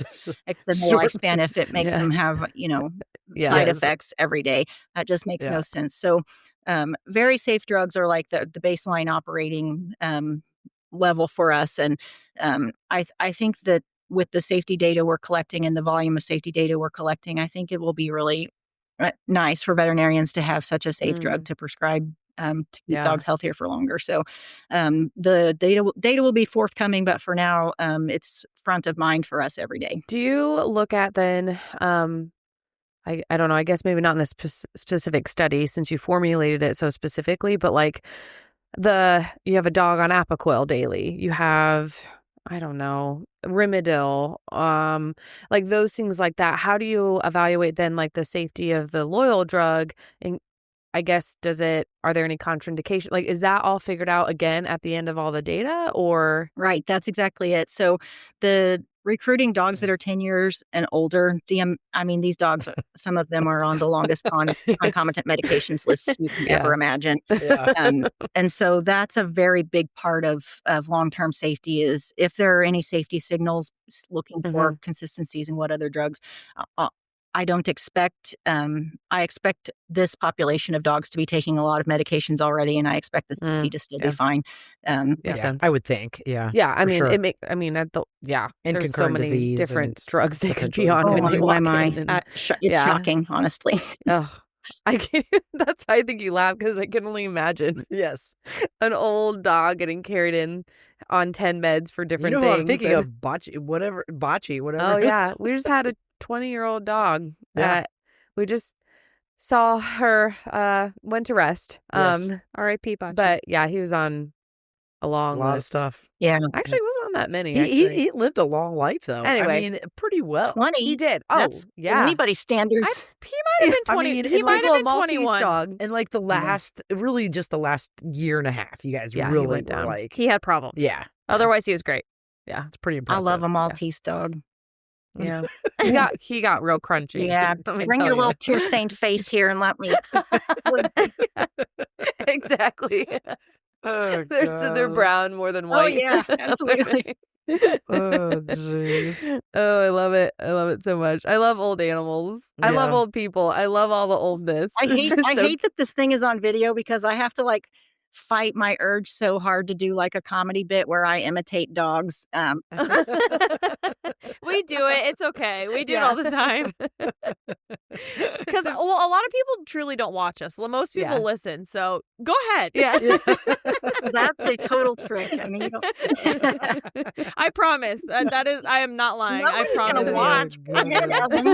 extend the lifespan if it makes them have side effects every day. That just makes no sense. So very safe drugs are like the baseline operating level for us, and I think that with the safety data we're collecting and the volume of safety data we're collecting, I think it will be really nice for veterinarians to have such a safe drug to prescribe to keep dogs healthier for longer. So the data will be forthcoming, but for now, it's front of mind for us every day. Do you look at then? I don't know. I guess maybe not in this specific study since you formulated it so specifically, but like you have a dog on Apoquel daily. You have, I don't know, Rimadyl, like those things like that. How do you evaluate then like the safety of the loyal drug? And I guess, are there any contraindication? Like, is that all figured out again at the end of all the data or? Right. That's exactly it. So the recruiting dogs that are 10 years and older, these dogs, some of them are on the longest concomitant medications list you can ever imagine. Yeah. And so that's a very big part of long-term safety is if there are any safety signals looking for consistencies in what other drugs. I don't expect, I expect this population of dogs to be taking a lot of medications already, and I expect the safety to still be fine. Makes sense. I would think, yeah. Yeah, I mean, sure. and there's so many different drugs they could be on when you walk in. It's shocking, honestly. Oh, I can't, that's why I think you laugh, because I can only imagine. Yes. An old dog getting carried in on 10 meds for different things. I'm thinking of Bocce, whatever. Oh, yeah. We just had a 20-year-old dog that we just saw her went to rest. Yes. R.I.P. Bocce. But yeah, he was on a long lot list. of stuff. Yeah. Actually, it wasn't on that many. He lived a long life, though. Anyway. I mean, pretty well. 20. He did. Oh, That's yeah. anybody's standards. He might have been 20. He might have been 21. Dog. And like really just the last year and a half, you guys Yeah, really he went were down. like... He had problems. Yeah. Otherwise, he was great. Yeah, it's pretty I impressive. love a Maltese dog. Yeah. He got real crunchy. Yeah. Bring your little tear-stained face here and let me. Exactly. Oh, They're brown more than white. Oh, yeah, absolutely. Oh, jeez. Oh, I love it. I love it so much. I love old animals. I love Yeah. old people. I love all the oldness. I It's just so- hate that this thing is on video because I have to like fight my urge so hard to do like a comedy bit where I imitate dogs. We do it. It's okay. We do it all the time. Because, a lot of people truly don't watch us. Most people Yeah. listen. So go ahead. Yeah. That's a total trick. I mean, you don't... I promise. That is, I am not lying. Nobody's I promise. gonna you. watch. Come in, Evan.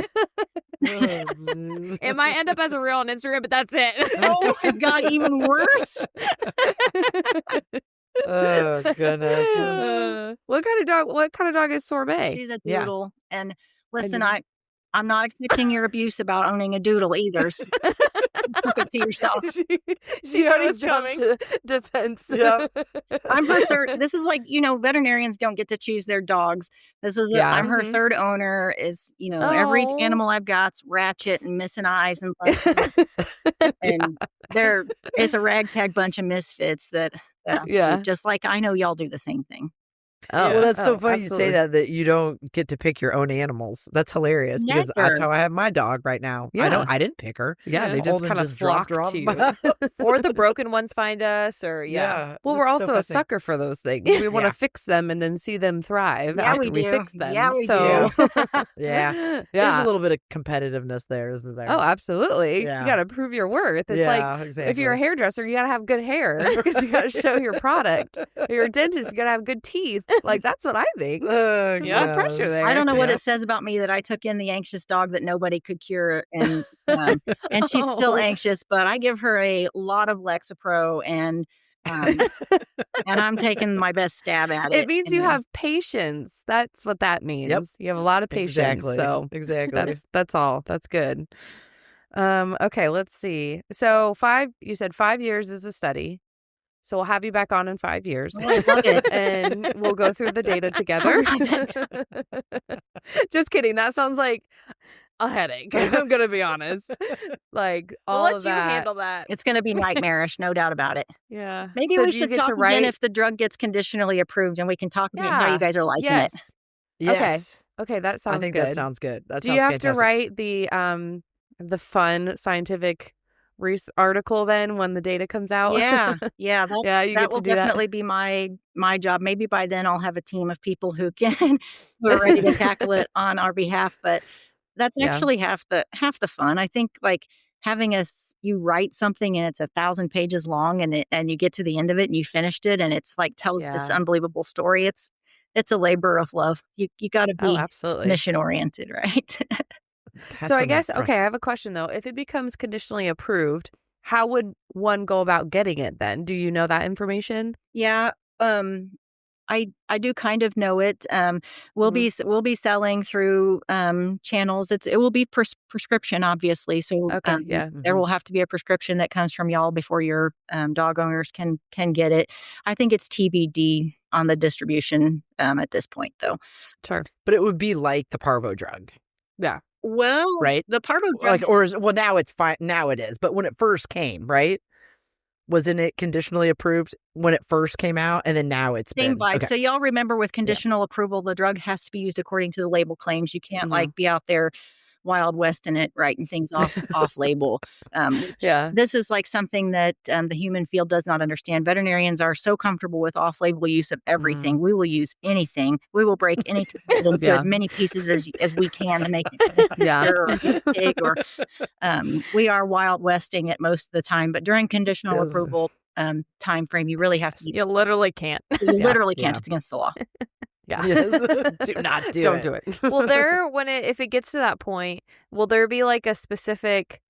Oh, jeez. It might end up as a reel on Instagram, but that's it. Oh my God, even worse. Oh, goodness. What kind of dog is Sorbet? She's a Yeah. doodle. And listen, doodle. I'm not accepting your abuse about owning a doodle either. So keep it to yourself. She already was jumped coming. to defense. Yeah. I'm her third. This is like, veterinarians don't get to choose their dogs. This is, Yeah. I'm her Mhm. third owner. Is, every Oh. animal I've got's ratchet and missing eyes and and it's a ragtag bunch of misfits that Yeah. just like I know y'all do the same thing. Oh, Well, that's so oh, funny you say absolutely. that you don't get to pick your own animals. That's hilarious because Never. that's how I have my dog right now. Yeah. I didn't pick her. Yeah, they Yeah. just Holden kind of just dropped flock her off to you. my house. Or the broken ones find us, or yeah. Well, we're that's so also a funny. sucker for those things. We want to Yeah. fix them and then see them thrive Yeah, after we we do. fix them. Yeah, we so, do. Yeah. There's yeah. a little bit of competitiveness there, isn't there? Oh, absolutely. Yeah. You got to prove your worth. It's like exactly. if you're a hairdresser, you got to have good hair because you got to show your product. If you're a dentist, you got to have good teeth. Like, that's what I think. Oh, There's no pressure gosh. there. I don't know what Yeah. it says about me that I took in the anxious dog that nobody could cure, and she's still Oh. anxious. But I give her a lot of Lexapro, and I'm taking my best stab at it. It means you And, have patience. That's what that means. You have a lot of patience. Exactly. So Exactly. that's all. That's good. Okay, let's see. So you said 5 years is a study. So we'll have you back on in 5 years. Oh, I love it. And we'll go through the data together. Just kidding. That sounds like a headache. I'm gonna be honest. Like We'll all let of you that. handle that. It's going to be nightmarish, no doubt about it. Yeah. Maybe So we do you should get talk to again write- if the drug gets conditionally approved, and we can talk about how Yeah. you guys are liking it. Yes. Yes. Okay, that sounds I think good. that sounds good. That Do sounds you have fantastic. to write the fun scientific article then when the data comes out? Yeah, yeah, Yeah, you that get to will do that. definitely be my job. Maybe by then I'll have a team of people who who are ready to tackle it on our behalf. But that's Yeah. actually half the fun. I think like having you write something and it's 1,000 pages long, and you get to the end of it and you finished it, and it's like tells this Yeah. unbelievable story. It's a labor of love. You got to Oh, be absolutely. mission oriented, right? So I guess, okay, I have a question though. If it becomes conditionally approved, how would one go about getting it then? Do you know that information? Yeah, I do kind of know it. We'll be selling through channels. It will be prescription, obviously. So Okay, yeah. there will have to be a prescription that comes from y'all before your dog owners can get it. I think it's TBD on the distribution at this point, though. Sure. But it would be like the parvo drug, Yeah. Well, right? the parvo drug, Like, now it's fine. Now it is. But when it first came, right? Wasn't it conditionally approved when it first came out, and then now it's same been vibe. okay. So y'all remember with conditional approval, the drug has to be used according to the label claims. You can't like be out there Wild West in it, writing things off label. Yeah. This is like something that the human field does not understand. Veterinarians are so comfortable with off label use of everything. We will use anything. We will break any into Yeah. as many pieces as we can to make it Yeah. or pig, or we are Wild Westing it most of the time. But during conditional Yes. approval time frame, you really have to. You literally can't. You literally can't. Yeah. It's against the law. Yeah. Yes. Do not do Don't it. do it. Will there, if it gets to that point, will there be like a specific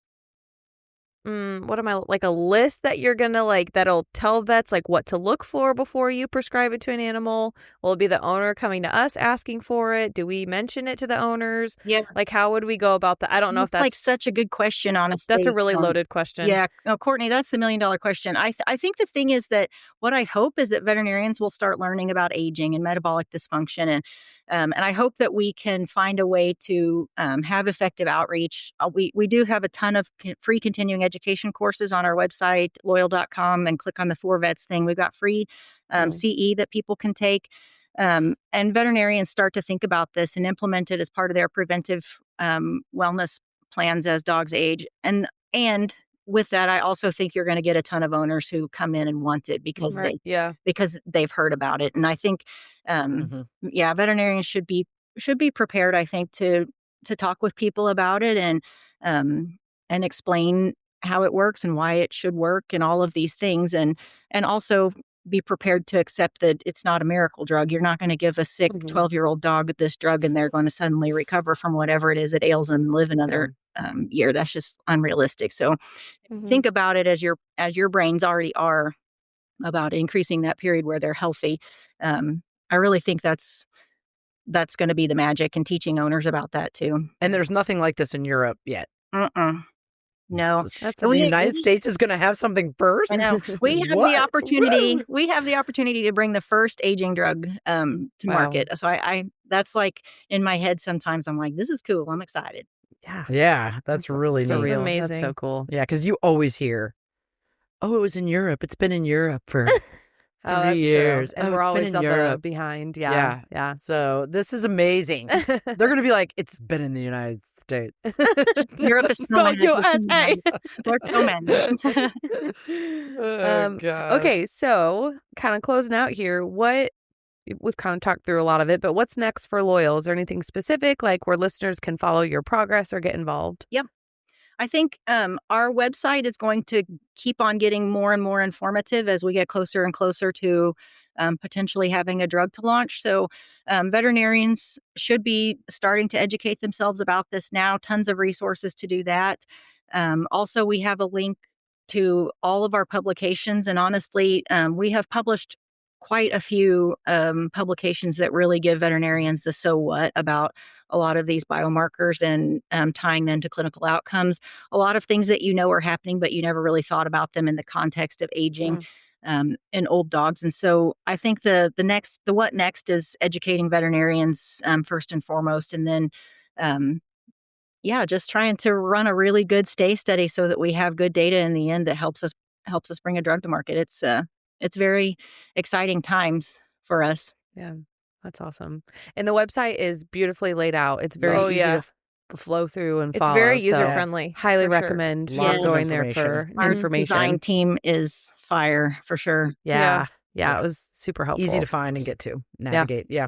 what am I, like a list that you're going to like, that'll tell vets like what to look for before you prescribe it to an animal? Will it be the owner coming to us asking for it? Do we mention it to the owners? Yeah. Like, how would we go about that? I don't know if that's like such a good question, honestly. That's a really loaded question. Yeah. No, Courtney, that's the $1 million question. I think the thing is that what I hope is that veterinarians will start learning about aging and metabolic dysfunction. And I hope that we can find a way to have effective outreach. We do have a ton of free continuing education courses on our website, loyal.com, and click on the 4Vets thing. We've got free CE that people can take. And veterinarians start to think about this and implement it as part of their preventive wellness plans as dogs age. And with that, I also think you're going to get a ton of owners who come in and want it because because they've heard about it. And I think, veterinarians should be prepared, I think, to talk with people about it and explain how it works and why it should work and all of these things. And also be prepared to accept that it's not a miracle drug. You're not going to give a sick 12-year-old dog this drug and they're going to suddenly recover from whatever it is that ails them and live another year. That's just unrealistic. So think about it as your brains already are about increasing that period where they're healthy. I really think that's going to be the magic, and teaching owners about that too. And there's nothing like this in Europe yet. No, the United States is going to have something first. I know. We have the opportunity. We have the opportunity to bring the first aging drug to market. So I that's like in my head sometimes. I'm like, this is cool. I'm excited. Yeah, that's really so neat. amazing. That's so cool. Yeah, because you always hear, "Oh, it was in Europe. It's been in Europe for 3 years, and we're always on the behind." Yeah. So this is amazing. They're going to be like, "It's been in the United States." Europe is so many. USA. There's so many. Okay, so kind of closing out here, we've kind of talked through a lot of it, but what's next for Loyal? Is there anything specific, like where listeners can follow your progress or get involved? Yep. I think our website is going to keep on getting more and more informative as we get closer and closer to potentially having a drug to launch. So veterinarians should be starting to educate themselves about this now. Tons of resources to do that. Also, we have a link to all of our publications. And honestly, we have published quite a few publications that really give veterinarians the so what about a lot of these biomarkers and tying them to clinical outcomes. A lot of things that are happening, but you never really thought about them in the context of aging in old dogs. And so I think the what next is educating veterinarians first and foremost, and then just trying to run a really good stay study so that we have good data in the end that helps us bring a drug to market. It's very exciting times for us. Yeah, that's awesome. And the website is beautifully laid out. It's very easy to flow through and follow. It's very user-friendly. Highly recommend going there for information. Our design team is fire, for sure. Yeah, it was super helpful. Easy to find and get to, navigate. Yeah.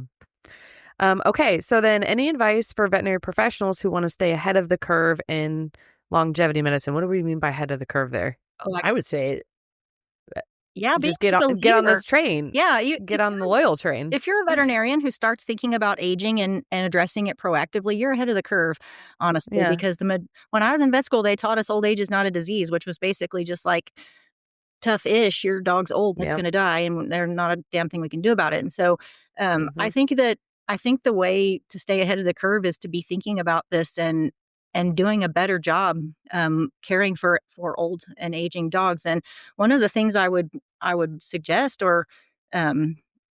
Okay, so then any advice for veterinary professionals who want to stay ahead of the curve in longevity medicine? What do we mean by ahead of the curve there? I would say... just get on this train. Yeah, get on the Loyal train. If you're a veterinarian who starts thinking about aging and addressing it proactively, you're ahead of the curve, honestly. Yeah. Because when I was in vet school, they taught us old age is not a disease, which was basically just like tough-ish. Your dog's old, it's going to die, and there's not a damn thing we can do about it. And so, I think the way to stay ahead of the curve is to be thinking about this and doing a better job caring for old and aging dogs. And one of the things I would suggest or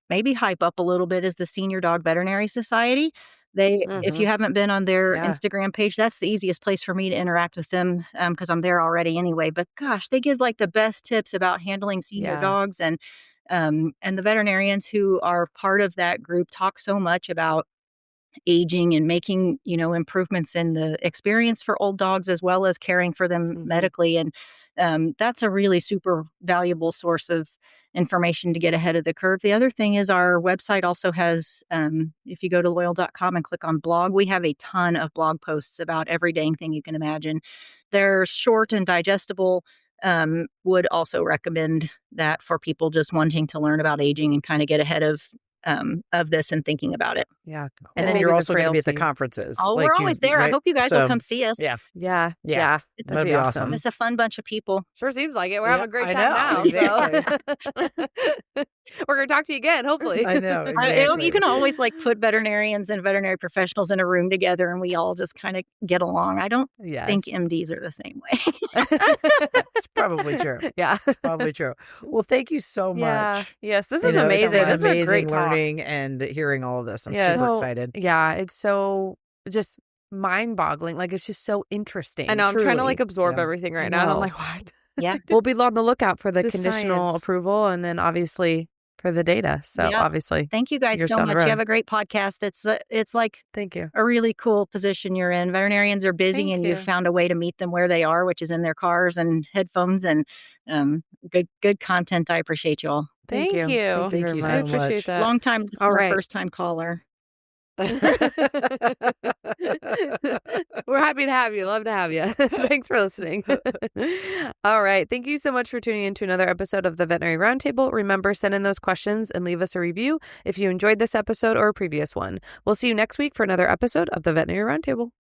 maybe hype up a little bit is the Senior Dog Veterinary Society. They, if you haven't been on their Instagram page, that's the easiest place for me to interact with them because I'm there already anyway. But gosh, they give like the best tips about handling senior dogs, and the veterinarians who are part of that group talk so much about aging and making, improvements in the experience for old dogs as well as caring for them medically. And that's a really super valuable source of information to get ahead of the curve. The other thing is our website also has, if you go to loyal.com and click on blog, we have a ton of blog posts about every dang thing you can imagine. They're short and digestible. Would also recommend that for people just wanting to learn about aging and kind of get ahead of of this and thinking about it. Yeah. And then you're also going to be at the conferences. Oh, we're always there. Right? I hope you guys will come see us. Yeah. That'd be awesome. It's a fun bunch of people. Sure seems like it. We're having a great time now. So. We're going to talk to you again, hopefully. I know. Exactly. You can always put veterinarians and veterinary professionals in a room together and we all just kind of get along. I don't think MDs are the same way. It's probably true. Yeah. It's probably true. Well, thank you so much. Yes, this is amazing. This is a great learning and hearing all of this. I'm super excited. Yeah, it's so just mind-boggling. It's just so interesting. I know. I'm trying to absorb everything right now. And I'm like, what? Yeah. We'll be on the lookout for the conditional approval and then obviously for the data. So obviously, thank you guys so much. You have a great podcast. It's thank you. A really cool position you're in. Veterinarians are busy and you've found a way to meet them where they are, which is in their cars and headphones and good content. I appreciate you all. Thank you. Thank you so much. I appreciate that. Long time listener, first time caller. We're happy to have you. Love to have you. Thanks for listening. All right. Thank you so much for tuning in to another episode of the Veterinary Roundtable. Remember, send in those questions and leave us a review if you enjoyed this episode or a previous one. We'll see you next week for another episode of the Veterinary Roundtable.